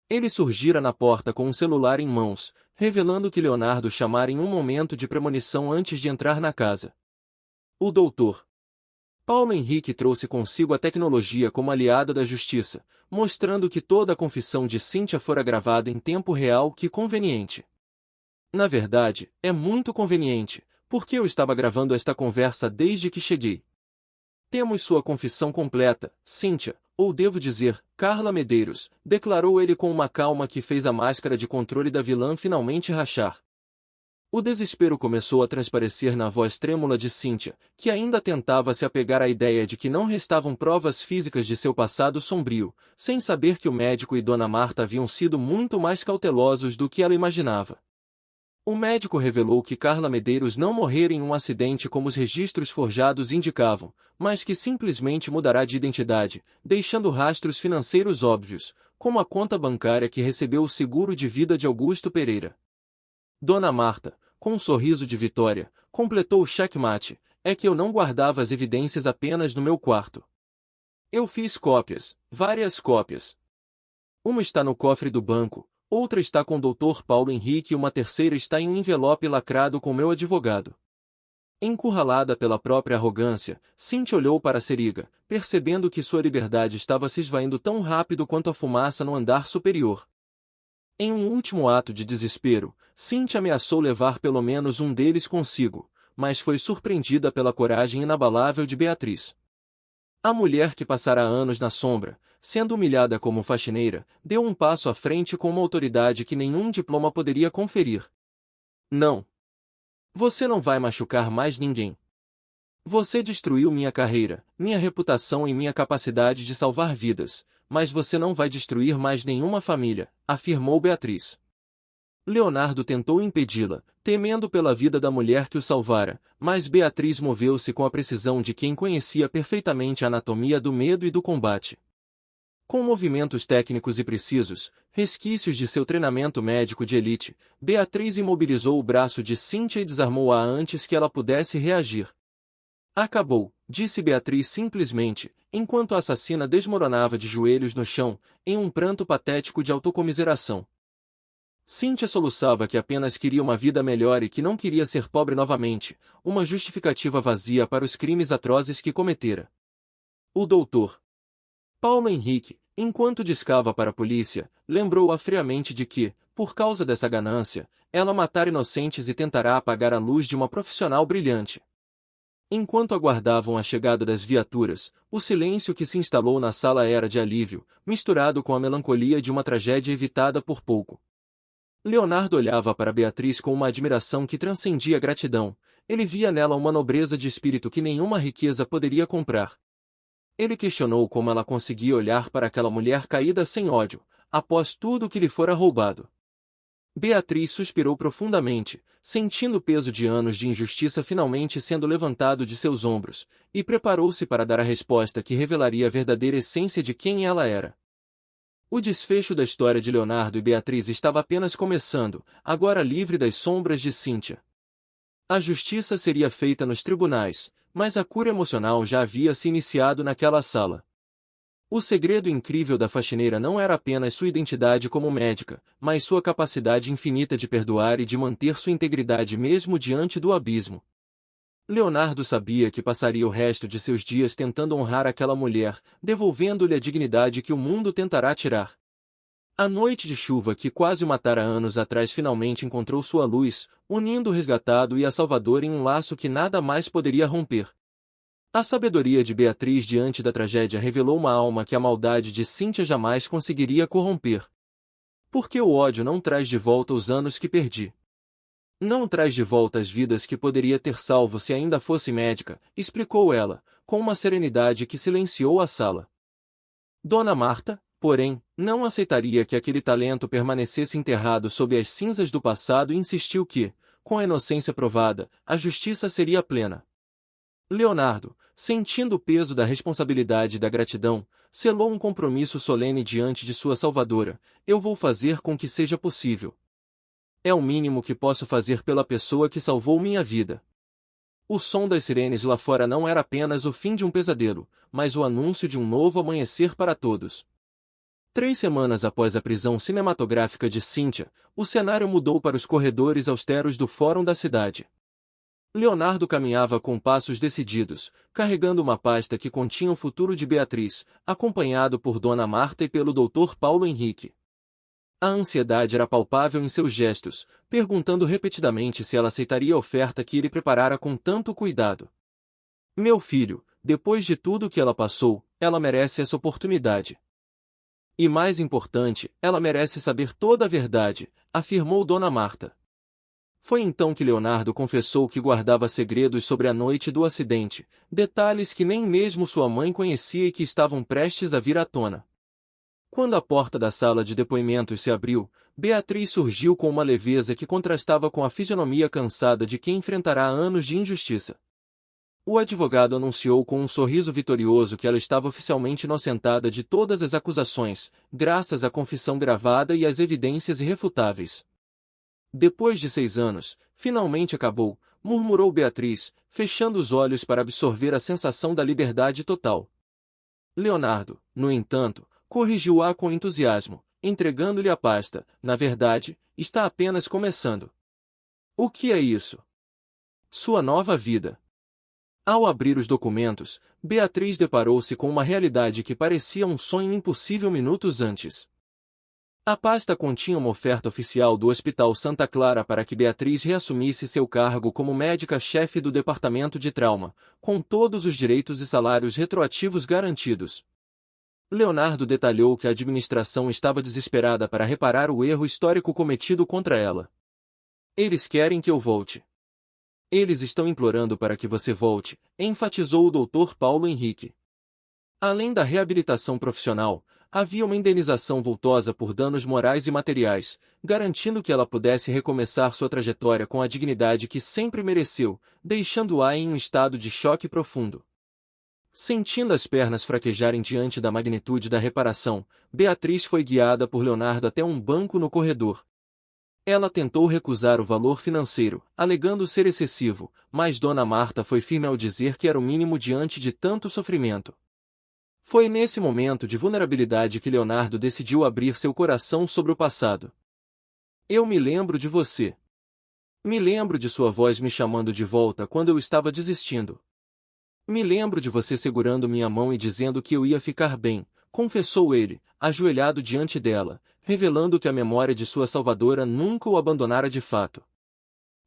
Ele surgira na porta com um celular em mãos, revelando que Leonardo chamara em um momento de premonição antes de entrar na casa. O Dr. Paulo Henrique trouxe consigo a tecnologia como aliada da justiça, mostrando que toda a confissão de Cynthia fora gravada em tempo real. Que conveniente. Na verdade, é muito conveniente, porque eu estava gravando esta conversa desde que cheguei. Temos sua confissão completa, Cynthia, ou devo dizer, Carla Medeiros, declarou ele com uma calma que fez a máscara de controle da vilã finalmente rachar. O desespero começou a transparecer na voz trêmula de Cynthia, que ainda tentava se apegar à ideia de que não restavam provas físicas de seu passado sombrio, sem saber que o médico e Dona Marta haviam sido muito mais cautelosos do que ela imaginava. O médico revelou que Carla Medeiros não morrera em um acidente como os registros forjados indicavam, mas que simplesmente mudará de identidade, deixando rastros financeiros óbvios, como a conta bancária que recebeu o seguro de vida de Augusto Pereira. Dona Marta, com um sorriso de vitória, completou o checkmate: é que eu não guardava as evidências apenas no meu quarto. Eu fiz cópias, várias cópias. Uma está no cofre do banco, outra está com o Dr. Paulo Henrique e uma terceira está em um envelope lacrado com meu advogado. Encurralada pela própria arrogância, Cynthia olhou para a seringa, percebendo que sua liberdade estava se esvaindo tão rápido quanto a fumaça no andar superior. Em um último ato de desespero, Cynthia ameaçou levar pelo menos um deles consigo, mas foi surpreendida pela coragem inabalável de Beatriz. A mulher que passara anos na sombra, sendo humilhada como faxineira, deu um passo à frente com uma autoridade que nenhum diploma poderia conferir. Não. Você não vai machucar mais ninguém. Você destruiu minha carreira, minha reputação e minha capacidade de salvar vidas, mas você não vai destruir mais nenhuma família, afirmou Beatriz. Leonardo tentou impedi-la, temendo pela vida da mulher que o salvara, mas Beatriz moveu-se com a precisão de quem conhecia perfeitamente a anatomia do medo e do combate. Com movimentos técnicos e precisos, resquícios de seu treinamento médico de elite, Beatriz imobilizou o braço de Cynthia e desarmou-a antes que ela pudesse reagir. Acabou, disse Beatriz simplesmente, enquanto a assassina desmoronava de joelhos no chão, em um pranto patético de autocomiseração. Cynthia soluçava que apenas queria uma vida melhor e que não queria ser pobre novamente, uma justificativa vazia para os crimes atrozes que cometera. O doutor Paulo Henrique, enquanto discava para a polícia, lembrou-a friamente de que, por causa dessa ganância, ela matara inocentes e tentará apagar a luz de uma profissional brilhante. Enquanto aguardavam a chegada das viaturas, o silêncio que se instalou na sala era de alívio, misturado com a melancolia de uma tragédia evitada por pouco. Leonardo olhava para Beatriz com uma admiração que transcendia a gratidão. Ele via nela uma nobreza de espírito que nenhuma riqueza poderia comprar. Ele questionou como ela conseguia olhar para aquela mulher caída sem ódio, após tudo o que lhe fora roubado. Beatriz suspirou profundamente, sentindo o peso de anos de injustiça finalmente sendo levantado de seus ombros, e preparou-se para dar a resposta que revelaria a verdadeira essência de quem ela era. O desfecho da história de Leonardo e Beatriz estava apenas começando, agora livre das sombras de Cíntia. A justiça seria feita nos tribunais, mas a cura emocional já havia se iniciado naquela sala. O segredo incrível da faxineira não era apenas sua identidade como médica, mas sua capacidade infinita de perdoar e de manter sua integridade mesmo diante do abismo. Leonardo sabia que passaria o resto de seus dias tentando honrar aquela mulher, devolvendo-lhe a dignidade que o mundo tentará tirar. A noite de chuva que quase o matara anos atrás finalmente encontrou sua luz, unindo o resgatado e a Salvador em um laço que nada mais poderia romper. A sabedoria de Beatriz diante da tragédia revelou uma alma que a maldade de Cíntia jamais conseguiria corromper. Porque o ódio não traz de volta os anos que perdi. Não traz de volta as vidas que poderia ter salvo se ainda fosse médica, explicou ela, com uma serenidade que silenciou a sala. Dona Marta, porém, não aceitaria que aquele talento permanecesse enterrado sob as cinzas do passado e insistiu que, com a inocência provada, a justiça seria plena. Leonardo, sentindo o peso da responsabilidade e da gratidão, selou um compromisso solene diante de sua salvadora: eu vou fazer com que seja possível. É o mínimo que posso fazer pela pessoa que salvou minha vida. O som das sirenes lá fora não era apenas o fim de um pesadelo, mas o anúncio de um novo amanhecer para todos. 3 semanas após a prisão cinematográfica de Cíntia, o cenário mudou para os corredores austeros do Fórum da cidade. Leonardo caminhava com passos decididos, carregando uma pasta que continha o futuro de Beatriz, acompanhado por Dona Marta e pelo Dr. Paulo Henrique. A ansiedade era palpável em seus gestos, perguntando repetidamente se ela aceitaria a oferta que ele preparara com tanto cuidado. Meu filho, depois de tudo que ela passou, ela merece essa oportunidade. E mais importante, ela merece saber toda a verdade, afirmou Dona Marta. Foi então que Leonardo confessou que guardava segredos sobre a noite do acidente, detalhes que nem mesmo sua mãe conhecia e que estavam prestes a vir à tona. Quando a porta da sala de depoimentos se abriu, Beatriz surgiu com uma leveza que contrastava com a fisionomia cansada de quem enfrentará anos de injustiça. O advogado anunciou com um sorriso vitorioso que ela estava oficialmente inocentada de todas as acusações, graças à confissão gravada e às evidências irrefutáveis. Depois de 6 anos, finalmente acabou, murmurou Beatriz, fechando os olhos para absorver a sensação da liberdade total. Leonardo, no entanto, corrigiu-a com entusiasmo, entregando-lhe a pasta: na verdade, está apenas começando. O que é isso? Sua nova vida. Ao abrir os documentos, Beatriz deparou-se com uma realidade que parecia um sonho impossível minutos antes. A pasta continha uma oferta oficial do Hospital Santa Clara para que Beatriz reassumisse seu cargo como médica-chefe do Departamento de Trauma, com todos os direitos e salários retroativos garantidos. Leonardo detalhou que a administração estava desesperada para reparar o erro histórico cometido contra ela. Eles querem que eu volte. Eles estão implorando para que você volte, enfatizou o Dr. Paulo Henrique. Além da reabilitação profissional, havia uma indenização vultosa por danos morais e materiais, garantindo que ela pudesse recomeçar sua trajetória com a dignidade que sempre mereceu, deixando-a em um estado de choque profundo. Sentindo as pernas fraquejarem diante da magnitude da reparação, Beatriz foi guiada por Leonardo até um banco no corredor. Ela tentou recusar o valor financeiro, alegando ser excessivo, mas Dona Marta foi firme ao dizer que era o mínimo diante de tanto sofrimento. Foi nesse momento de vulnerabilidade que Leonardo decidiu abrir seu coração sobre o passado. Eu me lembro de você. Me lembro de sua voz me chamando de volta quando eu estava desistindo. Me lembro de você segurando minha mão e dizendo que eu ia ficar bem, confessou ele, ajoelhado diante dela, revelando que a memória de sua salvadora nunca o abandonara de fato.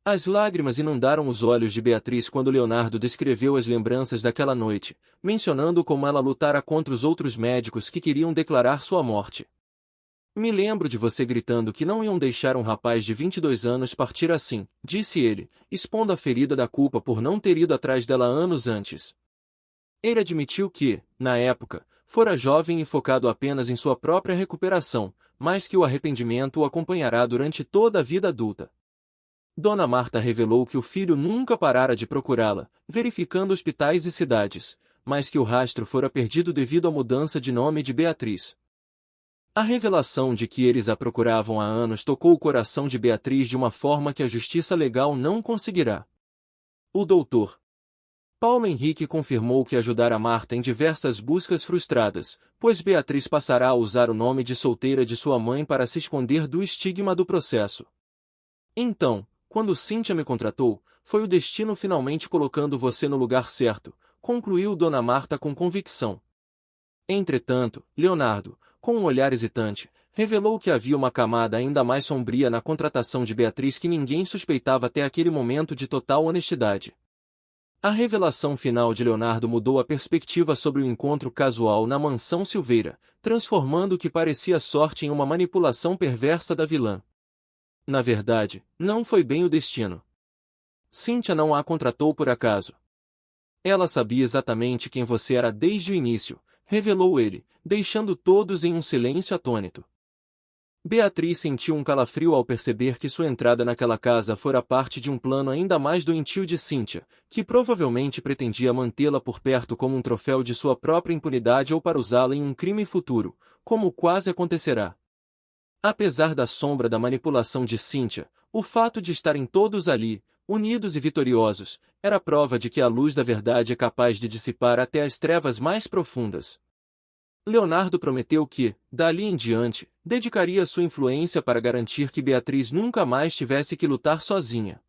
As lágrimas inundaram os olhos de Beatriz quando Leonardo descreveu as lembranças daquela noite, mencionando como ela lutara contra os outros médicos que queriam declarar sua morte. Me lembro de você gritando que não iam deixar um rapaz de 22 anos partir assim, disse ele, expondo a ferida da culpa por não ter ido atrás dela anos antes. Ele admitiu que, na época, fora jovem e focado apenas em sua própria recuperação, mas que o arrependimento o acompanhará durante toda a vida adulta. Dona Marta revelou que o filho nunca parara de procurá-la, verificando hospitais e cidades, mas que o rastro fora perdido devido à mudança de nome de Beatriz. A revelação de que eles a procuravam há anos tocou o coração de Beatriz de uma forma que a justiça legal não conseguirá. O doutor Paulo Henrique confirmou que ajudará Marta em diversas buscas frustradas, pois Beatriz passará a usar o nome de solteira de sua mãe para se esconder do estigma do processo. Então, quando Cíntia me contratou, foi o destino finalmente colocando você no lugar certo, concluiu Dona Marta com convicção. Entretanto, Leonardo, com um olhar hesitante, revelou que havia uma camada ainda mais sombria na contratação de Beatriz que ninguém suspeitava até aquele momento de total honestidade. A revelação final de Leonardo mudou a perspectiva sobre o encontro casual na mansão Silveira, transformando o que parecia sorte em uma manipulação perversa da vilã. Na verdade, não foi bem o destino. Cíntia não a contratou por acaso. Ela sabia exatamente quem você era desde o início, revelou ele, deixando todos em um silêncio atônito. Beatriz sentiu um calafrio ao perceber que sua entrada naquela casa fora parte de um plano ainda mais doentio de Cíntia, que provavelmente pretendia mantê-la por perto como um troféu de sua própria impunidade ou para usá-la em um crime futuro, como quase acontecerá. Apesar da sombra da manipulação de Cíntia, o fato de estarem todos ali, unidos e vitoriosos, era prova de que a luz da verdade é capaz de dissipar até as trevas mais profundas. Leonardo prometeu que, dali em diante, dedicaria sua influência para garantir que Beatriz nunca mais tivesse que lutar sozinha.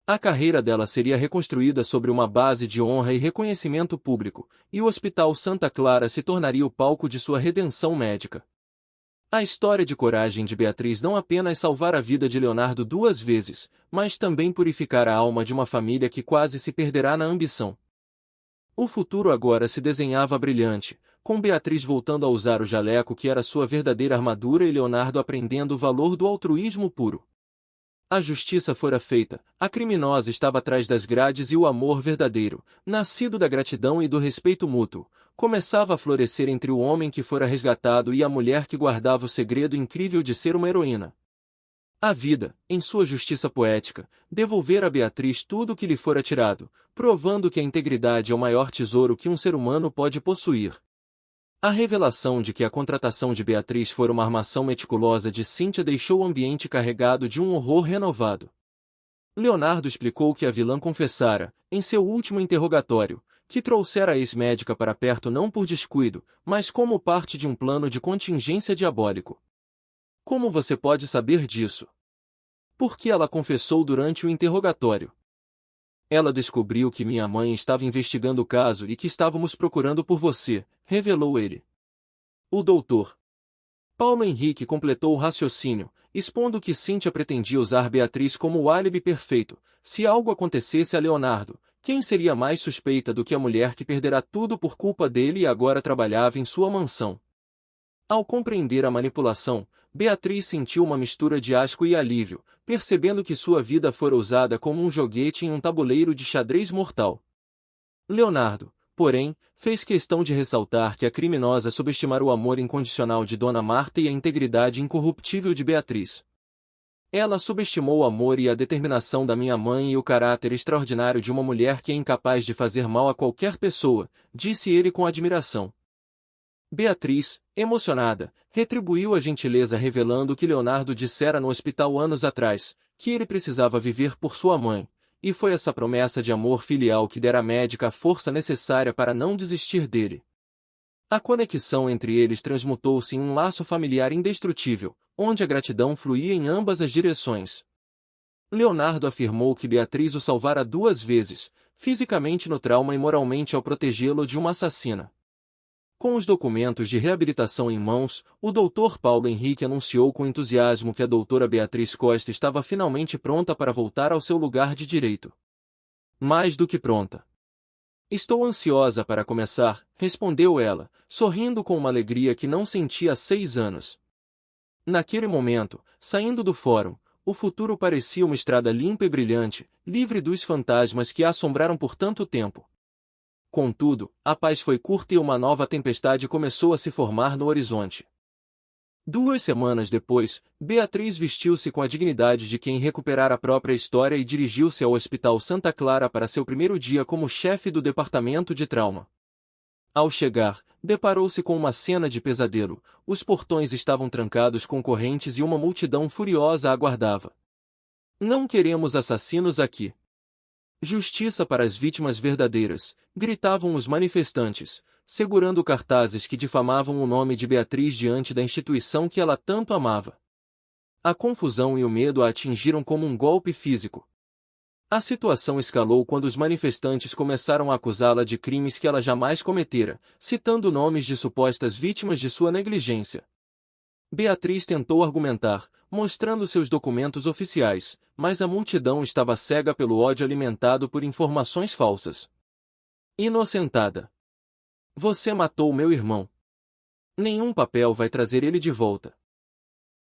A carreira dela seria reconstruída sobre uma base de honra e reconhecimento público, e o Hospital Santa Clara se tornaria o palco de sua redenção médica. A história de coragem de Beatriz não apenas salvar a vida de Leonardo 2 vezes, mas também purificar a alma de uma família que quase se perderá na ambição. O futuro agora se desenhava brilhante, com Beatriz voltando a usar o jaleco que era sua verdadeira armadura e Leonardo aprendendo o valor do altruísmo puro. A justiça fora feita, a criminosa estava atrás das grades e o amor verdadeiro, nascido da gratidão e do respeito mútuo, começava a florescer entre o homem que fora resgatado e a mulher que guardava o segredo incrível de ser uma heroína. A vida, em sua justiça poética, devolvera a Beatriz tudo o que lhe fora tirado, provando que a integridade é o maior tesouro que um ser humano pode possuir. A revelação de que a contratação de Beatriz fora uma armação meticulosa de Cíntia deixou o ambiente carregado de um horror renovado. Leonardo explicou que a vilã confessara, em seu último interrogatório, que trouxera a ex-médica para perto não por descuido, mas como parte de um plano de contingência diabólico. Como você pode saber disso? Porque ela confessou durante o interrogatório. Ela descobriu que minha mãe estava investigando o caso e que estávamos procurando por você, revelou ele. O doutor Paulo Henrique completou o raciocínio, expondo que Cíntia pretendia usar Beatriz como o álibi perfeito. Se algo acontecesse a Leonardo, quem seria mais suspeita do que a mulher que perderá tudo por culpa dele e agora trabalhava em sua mansão? Ao compreender a manipulação, Beatriz sentiu uma mistura de asco e alívio, percebendo que sua vida fora usada como um joguete em um tabuleiro de xadrez mortal. Leonardo, porém, fez questão de ressaltar que a criminosa subestimara o amor incondicional de Dona Marta e a integridade incorruptível de Beatriz. Ela subestimou o amor e a determinação da minha mãe e o caráter extraordinário de uma mulher que é incapaz de fazer mal a qualquer pessoa, disse ele com admiração. Beatriz, emocionada, retribuiu a gentileza revelando o que Leonardo dissera no hospital anos atrás, que ele precisava viver por sua mãe, e foi essa promessa de amor filial que dera à médica a força necessária para não desistir dele. A conexão entre eles transmutou-se em um laço familiar indestrutível, onde a gratidão fluía em ambas as direções. Leonardo afirmou que Beatriz o salvara 2 vezes, fisicamente no trauma e moralmente ao protegê-lo de uma assassina. Com os documentos de reabilitação em mãos, o Dr. Paulo Henrique anunciou com entusiasmo que a doutora Beatriz Costa estava finalmente pronta para voltar ao seu lugar de direito. Mais do que pronta. Estou ansiosa para começar, respondeu ela, sorrindo com uma alegria que não sentia há 6 anos. Naquele momento, saindo do fórum, o futuro parecia uma estrada limpa e brilhante, livre dos fantasmas que a assombraram por tanto tempo. Contudo, a paz foi curta e uma nova tempestade começou a se formar no horizonte. 2 semanas depois, Beatriz vestiu-se com a dignidade de quem recuperara a própria história e dirigiu-se ao Hospital Santa Clara para seu primeiro dia como chefe do departamento de trauma. Ao chegar, deparou-se com uma cena de pesadelo. Os portões estavam trancados com correntes e uma multidão furiosa a aguardava. "Não queremos assassinos aqui. Justiça para as vítimas verdadeiras", gritavam os manifestantes, segurando cartazes que difamavam o nome de Beatriz diante da instituição que ela tanto amava. A confusão e o medo a atingiram como um golpe físico. A situação escalou quando os manifestantes começaram a acusá-la de crimes que ela jamais cometera, citando nomes de supostas vítimas de sua negligência. Beatriz tentou argumentar, mostrando seus documentos oficiais, mas a multidão estava cega pelo ódio alimentado por informações falsas. "Inocentada. Você matou meu irmão. Nenhum papel vai trazer ele de volta",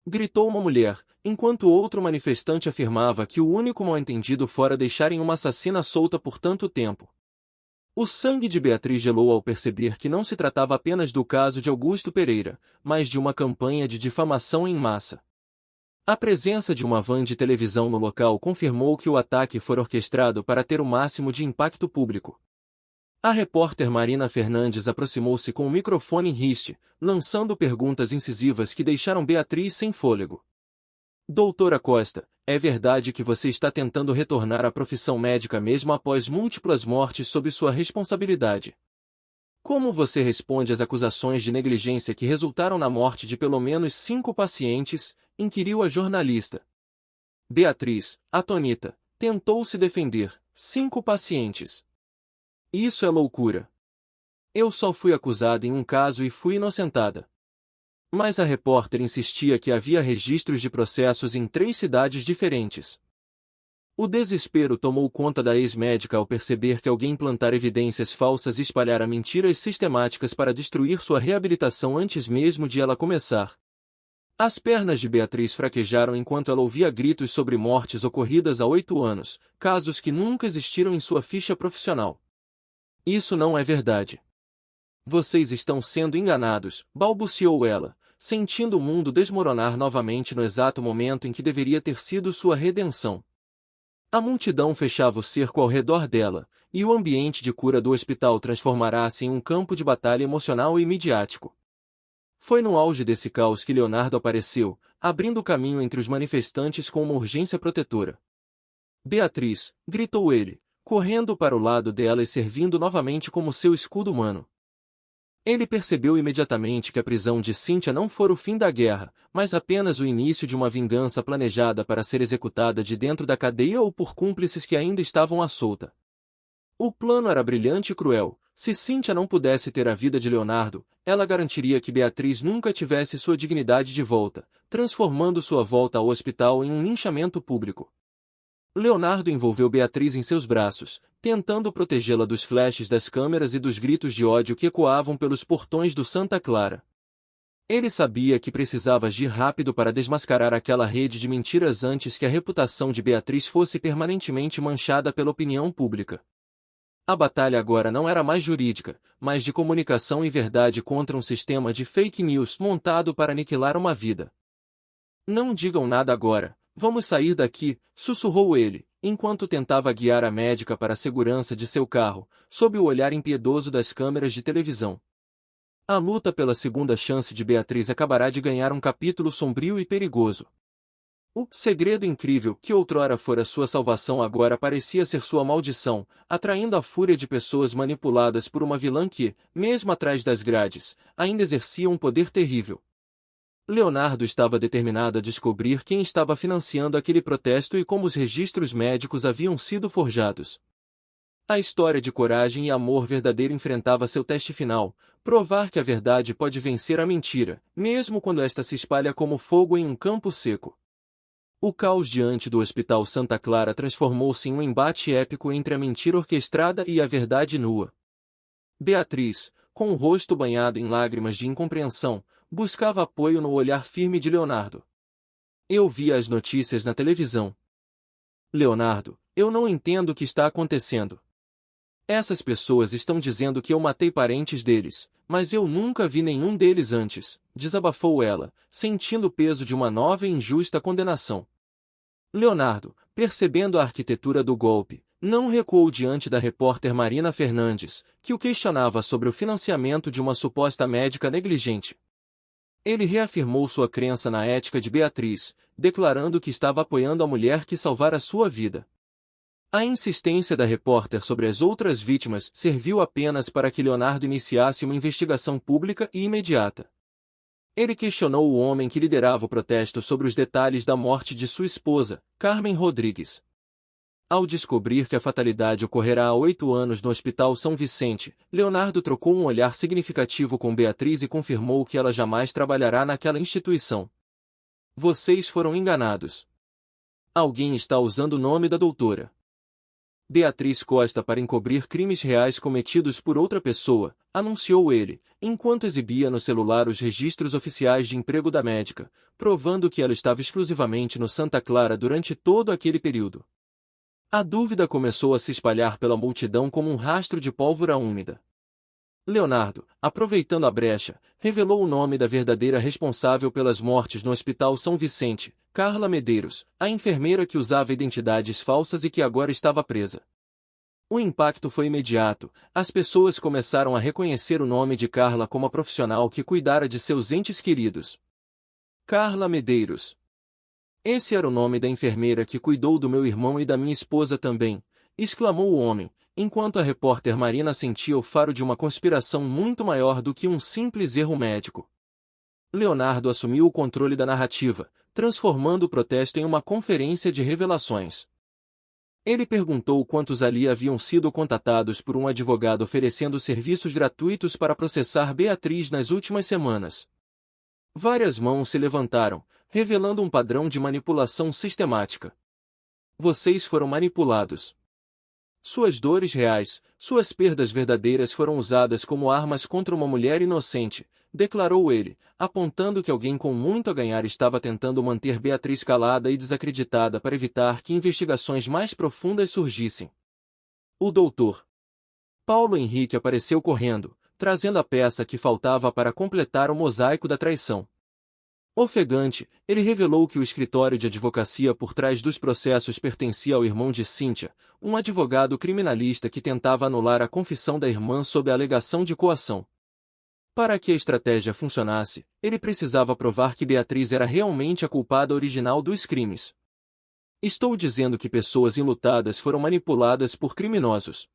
gritou uma mulher, enquanto outro manifestante afirmava que o único mal-entendido fora deixarem uma assassina solta por tanto tempo. O sangue de Beatriz gelou ao perceber que não se tratava apenas do caso de Augusto Pereira, mas de uma campanha de difamação em massa. A presença de uma van de televisão no local confirmou que o ataque foi orquestrado para ter o máximo de impacto público. A repórter Marina Fernandes aproximou-se com o microfone em riste, lançando perguntas incisivas que deixaram Beatriz sem fôlego. "Doutora Costa, é verdade que você está tentando retornar à profissão médica mesmo após múltiplas mortes sob sua responsabilidade? Como você responde às acusações de negligência que resultaram na morte de pelo menos 5 pacientes?", inquiriu a jornalista. Beatriz, atônita, tentou se defender. "5 pacientes. Isso é loucura. Eu só fui acusada em um caso e fui inocentada." Mas a repórter insistia que havia registros de processos em 3 cidades diferentes. O desespero tomou conta da ex-médica ao perceber que alguém plantar evidências falsas e espalhara mentiras sistemáticas para destruir sua reabilitação antes mesmo de ela começar. As pernas de Beatriz fraquejaram enquanto ela ouvia gritos sobre mortes ocorridas há 8 anos, casos que nunca existiram em sua ficha profissional. "Isso não é verdade. Vocês estão sendo enganados", balbuciou ela, sentindo o mundo desmoronar novamente no exato momento em que deveria ter sido sua redenção. A multidão fechava o cerco ao redor dela, e o ambiente de cura do hospital transformará-se em um campo de batalha emocional e midiático. Foi no auge desse caos que Leonardo apareceu, abrindo caminho entre os manifestantes com uma urgência protetora. "Beatriz", gritou ele, correndo para o lado dela e servindo novamente como seu escudo humano. Ele percebeu imediatamente que a prisão de Cynthia não fora o fim da guerra, mas apenas o início de uma vingança planejada para ser executada de dentro da cadeia ou por cúmplices que ainda estavam à solta. O plano era brilhante e cruel. Se Cynthia não pudesse ter a vida de Leonardo, ela garantiria que Beatriz nunca tivesse sua dignidade de volta, transformando sua volta ao hospital em um linchamento público. Leonardo envolveu Beatriz em seus braços, tentando protegê-la dos flashes das câmeras e dos gritos de ódio que ecoavam pelos portões do Santa Clara. Ele sabia que precisava agir rápido para desmascarar aquela rede de mentiras antes que a reputação de Beatriz fosse permanentemente manchada pela opinião pública. A batalha agora não era mais jurídica, mas de comunicação e verdade contra um sistema de fake news montado para aniquilar uma vida. "Não digam nada agora. Vamos sair daqui", sussurrou ele, enquanto tentava guiar a médica para a segurança de seu carro, sob o olhar impiedoso das câmeras de televisão. A luta pela segunda chance de Beatriz acabará de ganhar um capítulo sombrio e perigoso. O segredo incrível que outrora fora sua salvação agora parecia ser sua maldição, atraindo a fúria de pessoas manipuladas por uma vilã que, mesmo atrás das grades, ainda exercia um poder terrível. Leonardo estava determinado a descobrir quem estava financiando aquele protesto e como os registros médicos haviam sido forjados. A história de coragem e amor verdadeiro enfrentava seu teste final, provar que a verdade pode vencer a mentira, mesmo quando esta se espalha como fogo em um campo seco. O caos diante do Hospital Santa Clara transformou-se em um embate épico entre a mentira orquestrada e a verdade nua. Beatriz, com o rosto banhado em lágrimas de incompreensão, buscava apoio no olhar firme de Leonardo. "Eu via as notícias na televisão. Leonardo, eu não entendo o que está acontecendo." Essas pessoas estão dizendo que eu matei parentes deles, mas eu nunca vi nenhum deles antes, desabafou ela, sentindo o peso de uma nova e injusta condenação. Leonardo, percebendo a arquitetura do golpe, não recuou diante da repórter Marina Fernandes, que o questionava sobre o financiamento de uma suposta médica negligente. Ele reafirmou sua crença na ética de Beatriz, declarando que estava apoiando a mulher que salvara sua vida. A insistência da repórter sobre as outras vítimas serviu apenas para que Leonardo iniciasse uma investigação pública e imediata. Ele questionou o homem que liderava o protesto sobre os detalhes da morte de sua esposa, Carmen Rodrigues. Ao descobrir que a fatalidade ocorrerá há 8 anos no Hospital São Vicente, Leonardo trocou um olhar significativo com Beatriz e confirmou que ela jamais trabalhará naquela instituição. Vocês foram enganados. Alguém está usando o nome da doutora Beatriz Costa para encobrir crimes reais cometidos por outra pessoa, anunciou ele, enquanto exibia no celular os registros oficiais de emprego da médica, provando que ela estava exclusivamente no Santa Clara durante todo aquele período. A dúvida começou a se espalhar pela multidão como um rastro de pólvora úmida. Leonardo, aproveitando a brecha, revelou o nome da verdadeira responsável pelas mortes no Hospital São Vicente, Carla Medeiros, a enfermeira que usava identidades falsas e que agora estava presa. O impacto foi imediato, as pessoas começaram a reconhecer o nome de Carla como a profissional que cuidara de seus entes queridos. Carla Medeiros. Esse era o nome da enfermeira que cuidou do meu irmão e da minha esposa também, exclamou o homem, enquanto a repórter Marina sentia o faro de uma conspiração muito maior do que um simples erro médico. Leonardo assumiu o controle da narrativa, transformando o protesto em uma conferência de revelações. Ele perguntou quantos ali haviam sido contatados por um advogado oferecendo serviços gratuitos para processar Beatriz nas últimas semanas. Várias mãos se levantaram, revelando um padrão de manipulação sistemática. Vocês foram manipulados. Suas dores reais, suas perdas verdadeiras foram usadas como armas contra uma mulher inocente, declarou ele, apontando que alguém com muito a ganhar estava tentando manter Beatriz calada e desacreditada para evitar que investigações mais profundas surgissem. O doutor Paulo Henrique apareceu correndo, trazendo a peça que faltava para completar o mosaico da traição. Ofegante, ele revelou que o escritório de advocacia por trás dos processos pertencia ao irmão de Cíntia, um advogado criminalista que tentava anular a confissão da irmã sob a alegação de coação. Para que a estratégia funcionasse, ele precisava provar que Beatriz era realmente a culpada original dos crimes. Estou dizendo que pessoas enlutadas foram manipuladas por criminosos.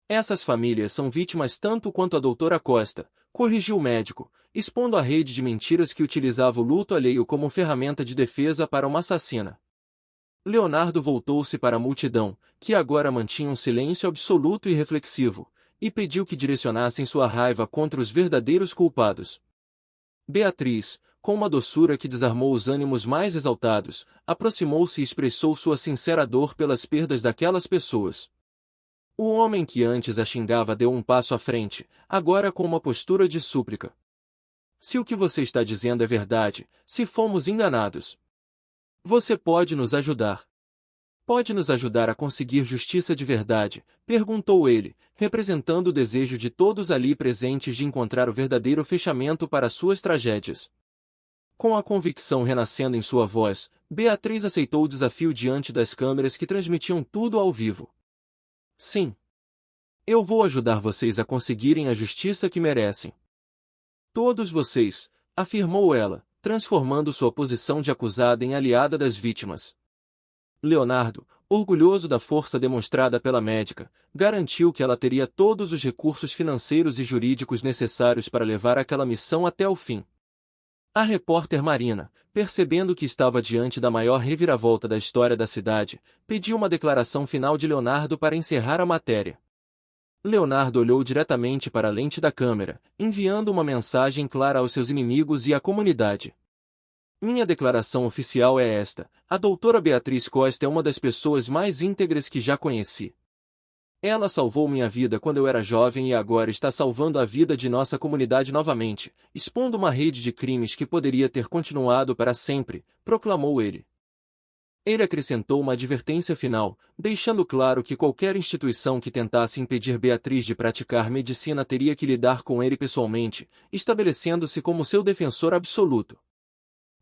Essas famílias são vítimas tanto quanto a doutora Costa, corrigiu o médico, expondo a rede de mentiras que utilizava o luto alheio como ferramenta de defesa para uma assassina. Leonardo voltou-se para a multidão, que agora mantinha um silêncio absoluto e reflexivo, e pediu que direcionassem sua raiva contra os verdadeiros culpados. Beatriz, com uma doçura que desarmou os ânimos mais exaltados, aproximou-se e expressou sua sincera dor pelas perdas daquelas pessoas. O homem que antes a xingava deu um passo à frente, agora com uma postura de súplica. Se o que você está dizendo é verdade, se fomos enganados, você pode nos ajudar. Pode nos ajudar a conseguir justiça de verdade? Perguntou ele, representando o desejo de todos ali presentes de encontrar o verdadeiro fechamento para suas tragédias. Com a convicção renascendo em sua voz, Beatriz aceitou o desafio diante das câmeras que transmitiam tudo ao vivo. Sim. Eu vou ajudar vocês a conseguirem a justiça que merecem. Todos vocês, afirmou ela, transformando sua posição de acusada em aliada das vítimas. Leonardo, orgulhoso da força demonstrada pela médica, garantiu que ela teria todos os recursos financeiros e jurídicos necessários para levar aquela missão até o fim. A repórter Marina, percebendo que estava diante da maior reviravolta da história da cidade, pediu uma declaração final de Leonardo para encerrar a matéria. Leonardo olhou diretamente para a lente da câmera, enviando uma mensagem clara aos seus inimigos e à comunidade. Minha declaração oficial é esta: a doutora Beatriz Costa é uma das pessoas mais íntegras que já conheci. Ela salvou minha vida quando eu era jovem e agora está salvando a vida de nossa comunidade novamente, expondo uma rede de crimes que poderia ter continuado para sempre, proclamou ele. Ele acrescentou uma advertência final, deixando claro que qualquer instituição que tentasse impedir Beatriz de praticar medicina teria que lidar com ele pessoalmente, estabelecendo-se como seu defensor absoluto.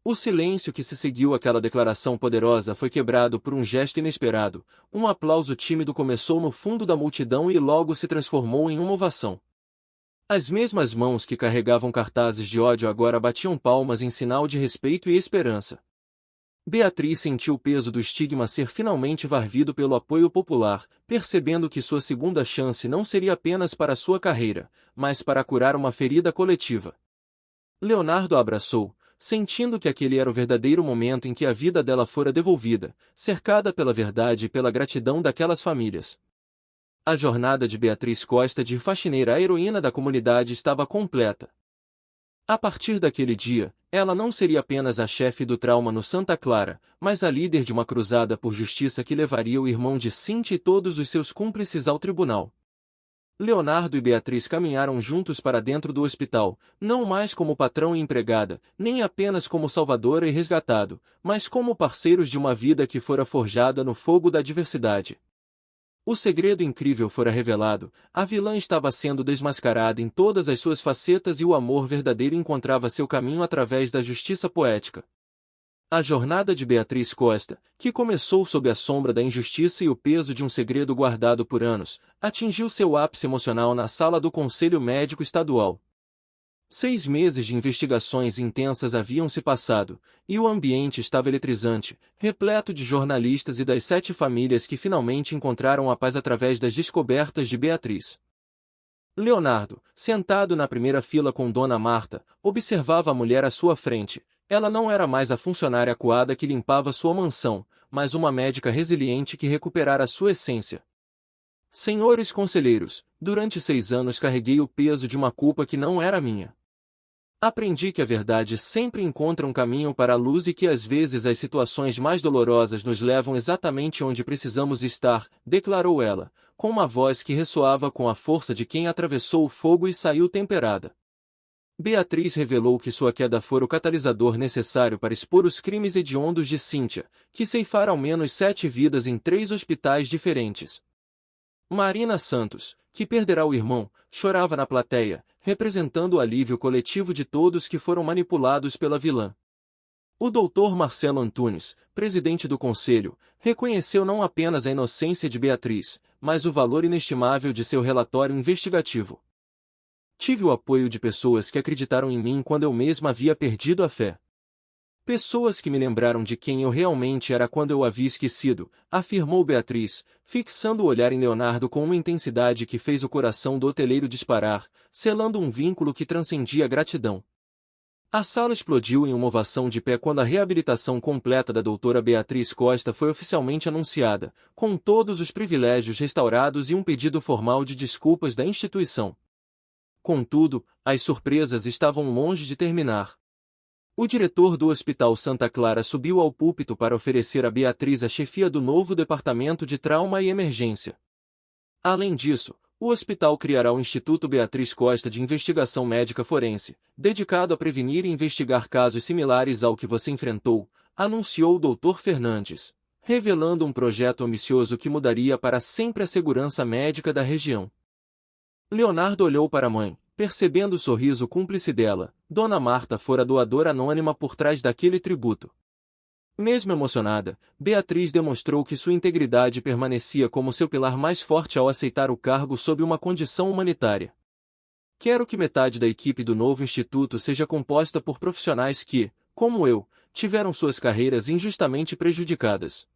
O silêncio que se seguiu àquela declaração poderosa foi quebrado por um gesto inesperado. Um aplauso tímido começou no fundo da multidão e logo se transformou em uma ovação. As mesmas mãos que carregavam cartazes de ódio agora batiam palmas em sinal de respeito e esperança. Beatriz sentiu o peso do estigma ser finalmente varrido pelo apoio popular, percebendo que sua segunda chance não seria apenas para sua carreira, mas para curar uma ferida coletiva. Leonardo a abraçou, sentindo que aquele era o verdadeiro momento em que a vida dela fora devolvida, cercada pela verdade e pela gratidão daquelas famílias. A jornada de Beatriz Costa de faxineira à heroína da comunidade estava completa. A partir daquele dia, ela não seria apenas a chefe do trauma no Santa Clara, mas a líder de uma cruzada por justiça que levaria o irmão de Cynthia e todos os seus cúmplices ao tribunal. Leonardo e Beatriz caminharam juntos para dentro do hospital, não mais como patrão e empregada, nem apenas como salvadora e resgatado, mas como parceiros de uma vida que fora forjada no fogo da adversidade. O segredo incrível fora revelado, a vilã estava sendo desmascarada em todas as suas facetas e o amor verdadeiro encontrava seu caminho através da justiça poética. A jornada de Beatriz Costa, que começou sob a sombra da injustiça e o peso de um segredo guardado por anos, atingiu seu ápice emocional na sala do Conselho Médico Estadual. 6 meses de investigações intensas haviam se passado, e o ambiente estava eletrizante, repleto de jornalistas e das 7 famílias que finalmente encontraram a paz através das descobertas de Beatriz. Leonardo, sentado na primeira fila com Dona Marta, observava a mulher à sua frente. Ela não era mais a funcionária acuada que limpava sua mansão, mas uma médica resiliente que recuperara sua essência. Senhores conselheiros, durante 6 anos carreguei o peso de uma culpa que não era minha. Aprendi que a verdade sempre encontra um caminho para a luz e que às vezes as situações mais dolorosas nos levam exatamente onde precisamos estar, declarou ela, com uma voz que ressoava com a força de quem atravessou o fogo e saiu temperada. Beatriz revelou que sua queda fora o catalisador necessário para expor os crimes hediondos de Cynthia, que ceifara ao menos 7 vidas em 3 hospitais diferentes. Marina Santos, que perderá o irmão, chorava na plateia, representando o alívio coletivo de todos que foram manipulados pela vilã. O Dr. Marcelo Antunes, presidente do conselho, reconheceu não apenas a inocência de Beatriz, mas o valor inestimável de seu relatório investigativo. Tive o apoio de pessoas que acreditaram em mim quando eu mesma havia perdido a fé. Pessoas que me lembraram de quem eu realmente era quando eu havia esquecido, afirmou Beatriz, fixando o olhar em Leonardo com uma intensidade que fez o coração do hoteleiro disparar, selando um vínculo que transcendia a gratidão. A sala explodiu em uma ovação de pé quando a reabilitação completa da doutora Beatriz Costa foi oficialmente anunciada, com todos os privilégios restaurados e um pedido formal de desculpas da instituição. Contudo, as surpresas estavam longe de terminar. O diretor do Hospital Santa Clara subiu ao púlpito para oferecer a Beatriz a chefia do novo Departamento de Trauma e Emergência. Além disso, o hospital criará o Instituto Beatriz Costa de Investigação Médica Forense, dedicado a prevenir e investigar casos similares ao que você enfrentou, anunciou o Dr. Fernandes, revelando um projeto ambicioso que mudaria para sempre a segurança médica da região. Leonardo olhou para a mãe, percebendo o sorriso cúmplice dela. Dona Marta fora doadora anônima por trás daquele tributo. Mesmo emocionada, Beatriz demonstrou que sua integridade permanecia como seu pilar mais forte ao aceitar o cargo sob uma condição humanitária. Quero que metade da equipe do novo instituto seja composta por profissionais que, como eu, tiveram suas carreiras injustamente prejudicadas.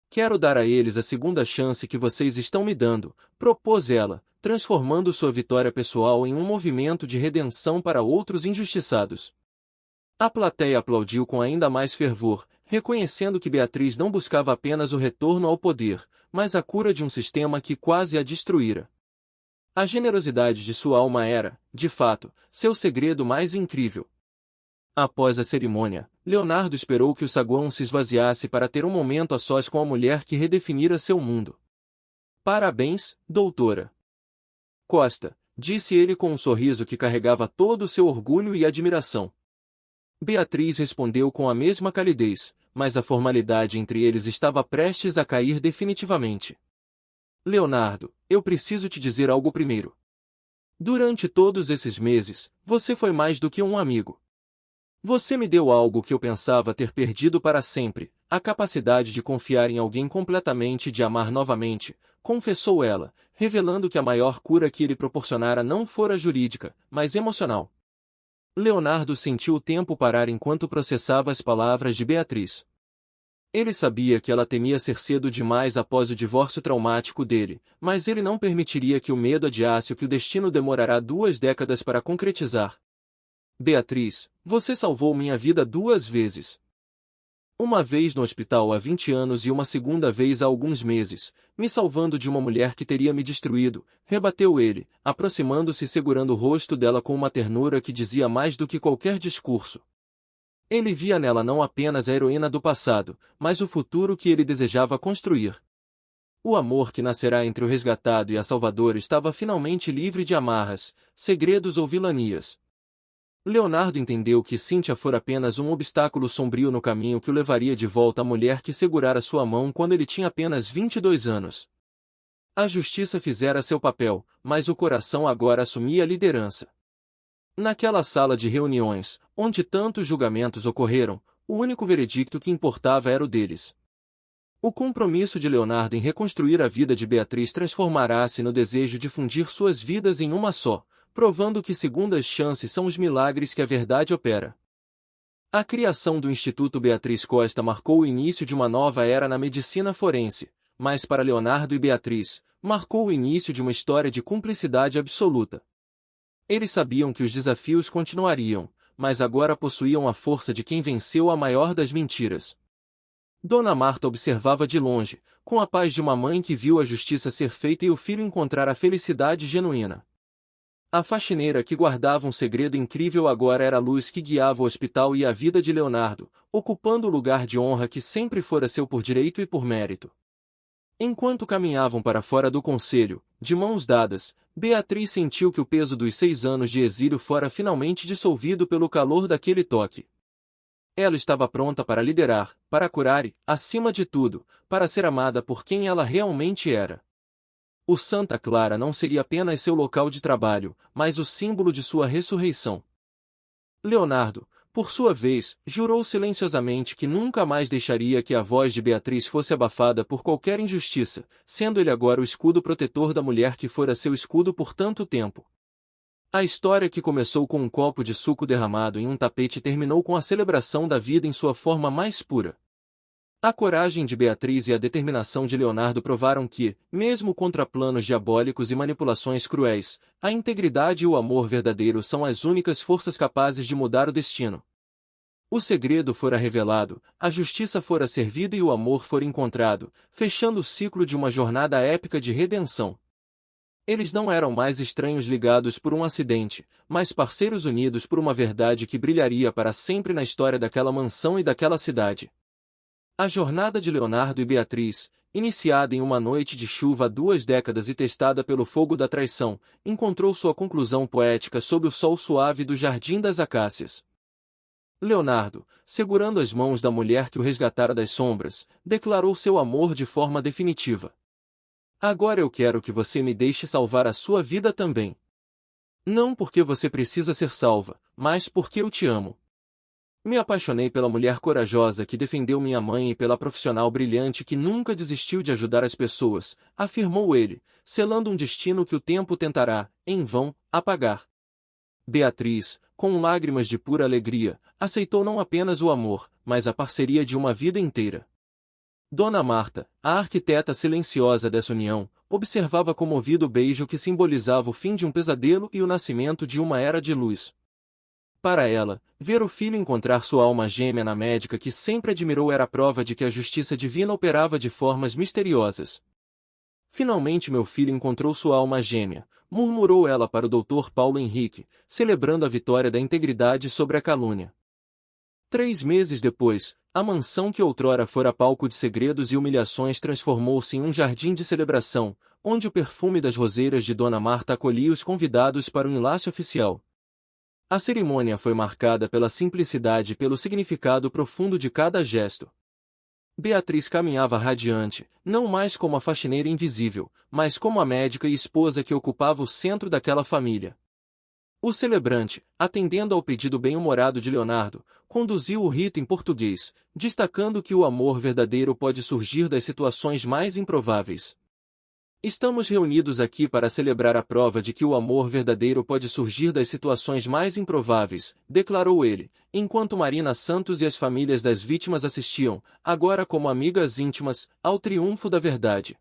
Quero dar a eles a segunda chance que vocês estão me dando, propôs ela, transformando sua vitória pessoal em um movimento de redenção para outros injustiçados. A plateia aplaudiu com ainda mais fervor, reconhecendo que Beatriz não buscava apenas o retorno ao poder, mas a cura de um sistema que quase a destruíra. A generosidade de sua alma era, de fato, seu segredo mais incrível. Após a cerimônia, Leonardo esperou que o saguão se esvaziasse para ter um momento a sós com a mulher que redefinira seu mundo. Parabéns, doutora Costa, disse ele com um sorriso que carregava todo o seu orgulho e admiração. Beatriz respondeu com a mesma calidez, mas a formalidade entre eles estava prestes a cair definitivamente. Leonardo, eu preciso te dizer algo primeiro. Durante todos esses meses, você foi mais do que um amigo. Você me deu algo que eu pensava ter perdido para sempre, a capacidade de confiar em alguém completamente e de amar novamente, confessou ela, revelando que a maior cura que ele proporcionara não fora jurídica, mas emocional. Leonardo sentiu o tempo parar enquanto processava as palavras de Beatriz. Ele sabia que ela temia ser cedo demais após o divórcio traumático dele, mas ele não permitiria que o medo adiasse o que o destino demorará 2 décadas para concretizar. Beatriz, você salvou minha vida 2 vezes. Uma vez no hospital há 20 anos e uma segunda vez há alguns meses, me salvando de uma mulher que teria me destruído, rebateu ele, aproximando-se e segurando o rosto dela com uma ternura que dizia mais do que qualquer discurso. Ele via nela não apenas a heroína do passado, mas o futuro que ele desejava construir. O amor que nascerá entre o resgatado e a salvadora estava finalmente livre de amarras, segredos ou vilanias. Leonardo entendeu que Cíntia fora apenas um obstáculo sombrio no caminho que o levaria de volta à mulher que segurara sua mão quando ele tinha apenas 22 anos. A justiça fizera seu papel, mas o coração agora assumia a liderança. Naquela sala de reuniões, onde tantos julgamentos ocorreram, o único veredicto que importava era o deles. O compromisso de Leonardo em reconstruir a vida de Beatriz transformará-se no desejo de fundir suas vidas em uma só, provando que segundas chances são os milagres que a verdade opera. A criação do Instituto Beatriz Costa marcou o início de uma nova era na medicina forense, mas para Leonardo e Beatriz, marcou o início de uma história de cumplicidade absoluta. Eles sabiam que os desafios continuariam, mas agora possuíam a força de quem venceu a maior das mentiras. Dona Marta observava de longe, com a paz de uma mãe que viu a justiça ser feita e o filho encontrar a felicidade genuína. A faxineira que guardava um segredo incrível agora era a luz que guiava o hospital e a vida de Leonardo, ocupando o lugar de honra que sempre fora seu por direito e por mérito. Enquanto caminhavam para fora do conselho, de mãos dadas, Beatriz sentiu que o peso dos 6 anos de exílio fora finalmente dissolvido pelo calor daquele toque. Ela estava pronta para liderar, para curar e, acima de tudo, para ser amada por quem ela realmente era. O Santa Clara não seria apenas seu local de trabalho, mas o símbolo de sua ressurreição. Leonardo, por sua vez, jurou silenciosamente que nunca mais deixaria que a voz de Beatriz fosse abafada por qualquer injustiça, sendo ele agora o escudo protetor da mulher que fora seu escudo por tanto tempo. A história que começou com um copo de suco derramado em um tapete terminou com a celebração da vida em sua forma mais pura. A coragem de Beatriz e a determinação de Leonardo provaram que, mesmo contra planos diabólicos e manipulações cruéis, a integridade e o amor verdadeiro são as únicas forças capazes de mudar o destino. O segredo fora revelado, a justiça fora servida e o amor fora encontrado, fechando o ciclo de uma jornada épica de redenção. Eles não eram mais estranhos ligados por um acidente, mas parceiros unidos por uma verdade que brilharia para sempre na história daquela mansão e daquela cidade. A jornada de Leonardo e Beatriz, iniciada em uma noite de chuva há 2 décadas e testada pelo fogo da traição, encontrou sua conclusão poética sob o sol suave do Jardim das Acácias. Leonardo, segurando as mãos da mulher que o resgatara das sombras, declarou seu amor de forma definitiva. Agora eu quero que você me deixe salvar a sua vida também. Não porque você precisa ser salva, mas porque eu te amo. Me apaixonei pela mulher corajosa que defendeu minha mãe e pela profissional brilhante que nunca desistiu de ajudar as pessoas, afirmou ele, selando um destino que o tempo tentará, em vão, apagar. Beatriz, com lágrimas de pura alegria, aceitou não apenas o amor, mas a parceria de uma vida inteira. Dona Marta, a arquiteta silenciosa dessa união, observava comovido o beijo que simbolizava o fim de um pesadelo e o nascimento de uma era de luz. Para ela, ver o filho encontrar sua alma gêmea na médica que sempre admirou era prova de que a justiça divina operava de formas misteriosas. Finalmente meu filho encontrou sua alma gêmea, murmurou ela para o Dr. Paulo Henrique, celebrando a vitória da integridade sobre a calúnia. 3 meses depois, a mansão que outrora fora palco de segredos e humilhações transformou-se em um jardim de celebração, onde o perfume das roseiras de Dona Marta acolhia os convidados para o enlace oficial. A cerimônia foi marcada pela simplicidade e pelo significado profundo de cada gesto. Beatriz caminhava radiante, não mais como a faxineira invisível, mas como a médica e esposa que ocupava o centro daquela família. O celebrante, atendendo ao pedido bem-humorado de Leonardo, conduziu o rito em português, destacando que o amor verdadeiro pode surgir das situações mais improváveis. Estamos reunidos aqui para celebrar a prova de que o amor verdadeiro pode surgir das situações mais improváveis, declarou ele, enquanto Marina Santos e as famílias das vítimas assistiam, agora como amigas íntimas, ao triunfo da verdade.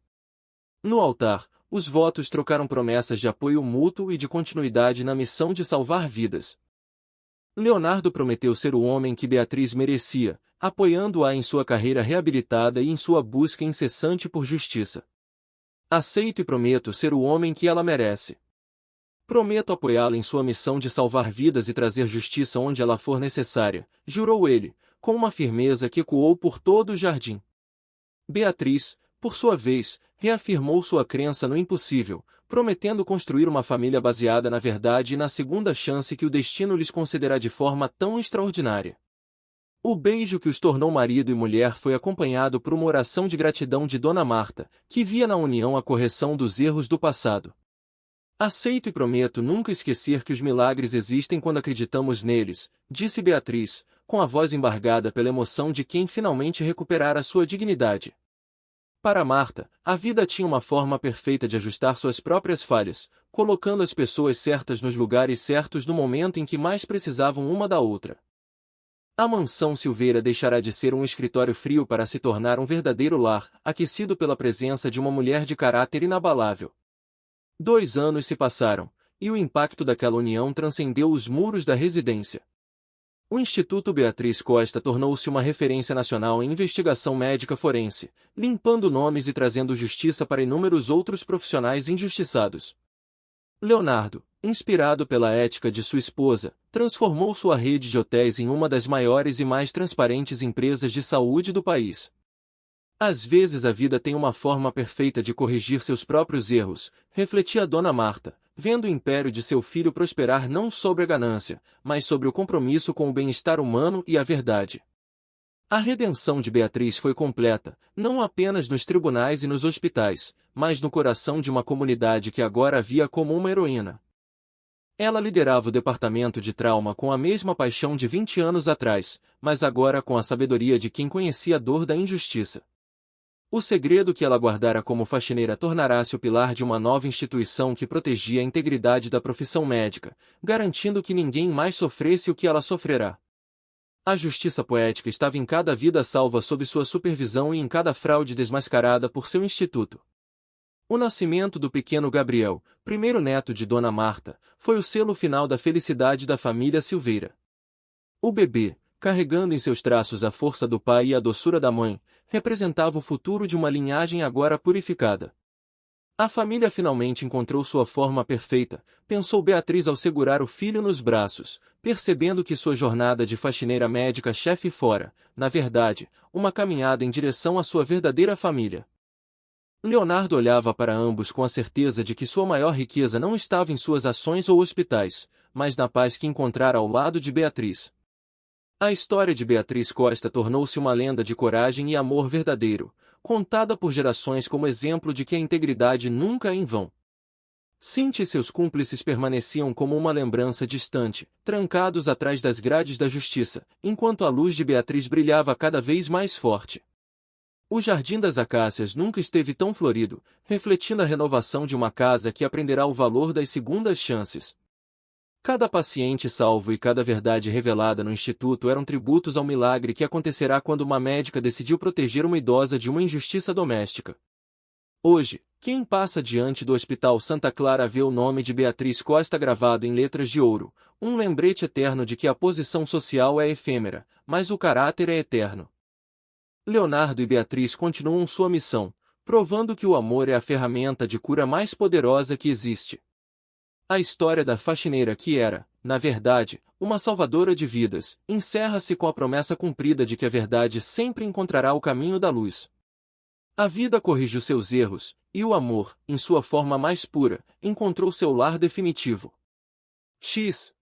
No altar, os votos trocaram promessas de apoio mútuo e de continuidade na missão de salvar vidas. Leonardo prometeu ser o homem que Beatriz merecia, apoiando-a em sua carreira reabilitada e em sua busca incessante por justiça. Aceito e prometo ser o homem que ela merece. Prometo apoiá-la em sua missão de salvar vidas e trazer justiça onde ela for necessária, jurou ele, com uma firmeza que ecoou por todo o jardim. Beatriz, por sua vez, reafirmou sua crença no impossível, prometendo construir uma família baseada na verdade e na segunda chance que o destino lhes concederá de forma tão extraordinária. O beijo que os tornou marido e mulher foi acompanhado por uma oração de gratidão de Dona Marta, que via na união a correção dos erros do passado. Aceito e prometo nunca esquecer que os milagres existem quando acreditamos neles, disse Beatriz, com a voz embargada pela emoção de quem finalmente recuperara sua dignidade. Para Marta, a vida tinha uma forma perfeita de ajustar suas próprias falhas, colocando as pessoas certas nos lugares certos no momento em que mais precisavam uma da outra. A mansão Silveira deixará de ser um escritório frio para se tornar um verdadeiro lar, aquecido pela presença de uma mulher de caráter inabalável. 2 anos se passaram, e o impacto daquela união transcendeu os muros da residência. O Instituto Beatriz Costa tornou-se uma referência nacional em investigação médica forense, limpando nomes e trazendo justiça para inúmeros outros profissionais injustiçados. Leonardo, inspirado pela ética de sua esposa, transformou sua rede de hotéis em uma das maiores e mais transparentes empresas de saúde do país. Às vezes a vida tem uma forma perfeita de corrigir seus próprios erros, refletia Dona Marta, vendo o império de seu filho prosperar não sobre a ganância, mas sobre o compromisso com o bem-estar humano e a verdade. A redenção de Beatriz foi completa, não apenas nos tribunais e nos hospitais, mas no coração de uma comunidade que agora a via como uma heroína. Ela liderava o departamento de trauma com a mesma paixão de 20 anos atrás, mas agora com a sabedoria de quem conhecia a dor da injustiça. O segredo que ela guardara como faxineira tornará-se o pilar de uma nova instituição que protegia a integridade da profissão médica, garantindo que ninguém mais sofresse o que ela sofrerá. A justiça poética estava em cada vida salva sob sua supervisão e em cada fraude desmascarada por seu instituto. O nascimento do pequeno Gabriel, primeiro neto de Dona Marta, foi o selo final da felicidade da família Silveira. O bebê, carregando em seus traços a força do pai e a doçura da mãe, representava o futuro de uma linhagem agora purificada. A família finalmente encontrou sua forma perfeita, pensou Beatriz ao segurar o filho nos braços, percebendo que sua jornada de faxineira médica-chefe fora, na verdade, uma caminhada em direção à sua verdadeira família. Leonardo olhava para ambos com a certeza de que sua maior riqueza não estava em suas ações ou hospitais, mas na paz que encontrara ao lado de Beatriz. A história de Beatriz Costa tornou-se uma lenda de coragem e amor verdadeiro, contada por gerações como exemplo de que a integridade nunca é em vão. Cintia e seus cúmplices permaneciam como uma lembrança distante, trancados atrás das grades da justiça, enquanto a luz de Beatriz brilhava cada vez mais forte. O Jardim das Acácias nunca esteve tão florido, refletindo a renovação de uma casa que aprenderá o valor das segundas chances. Cada paciente salvo e cada verdade revelada no Instituto eram tributos ao milagre que acontecerá quando uma médica decidiu proteger uma idosa de uma injustiça doméstica. Hoje, quem passa diante do Hospital Santa Clara vê o nome de Beatriz Costa gravado em letras de ouro, um lembrete eterno de que a posição social é efêmera, mas o caráter é eterno. Leonardo e Beatriz continuam sua missão, provando que o amor é a ferramenta de cura mais poderosa que existe. A história da faxineira que era, na verdade, uma salvadora de vidas, encerra-se com a promessa cumprida de que a verdade sempre encontrará o caminho da luz. A vida corrigiu seus erros, e o amor, em sua forma mais pura, encontrou seu lar definitivo. X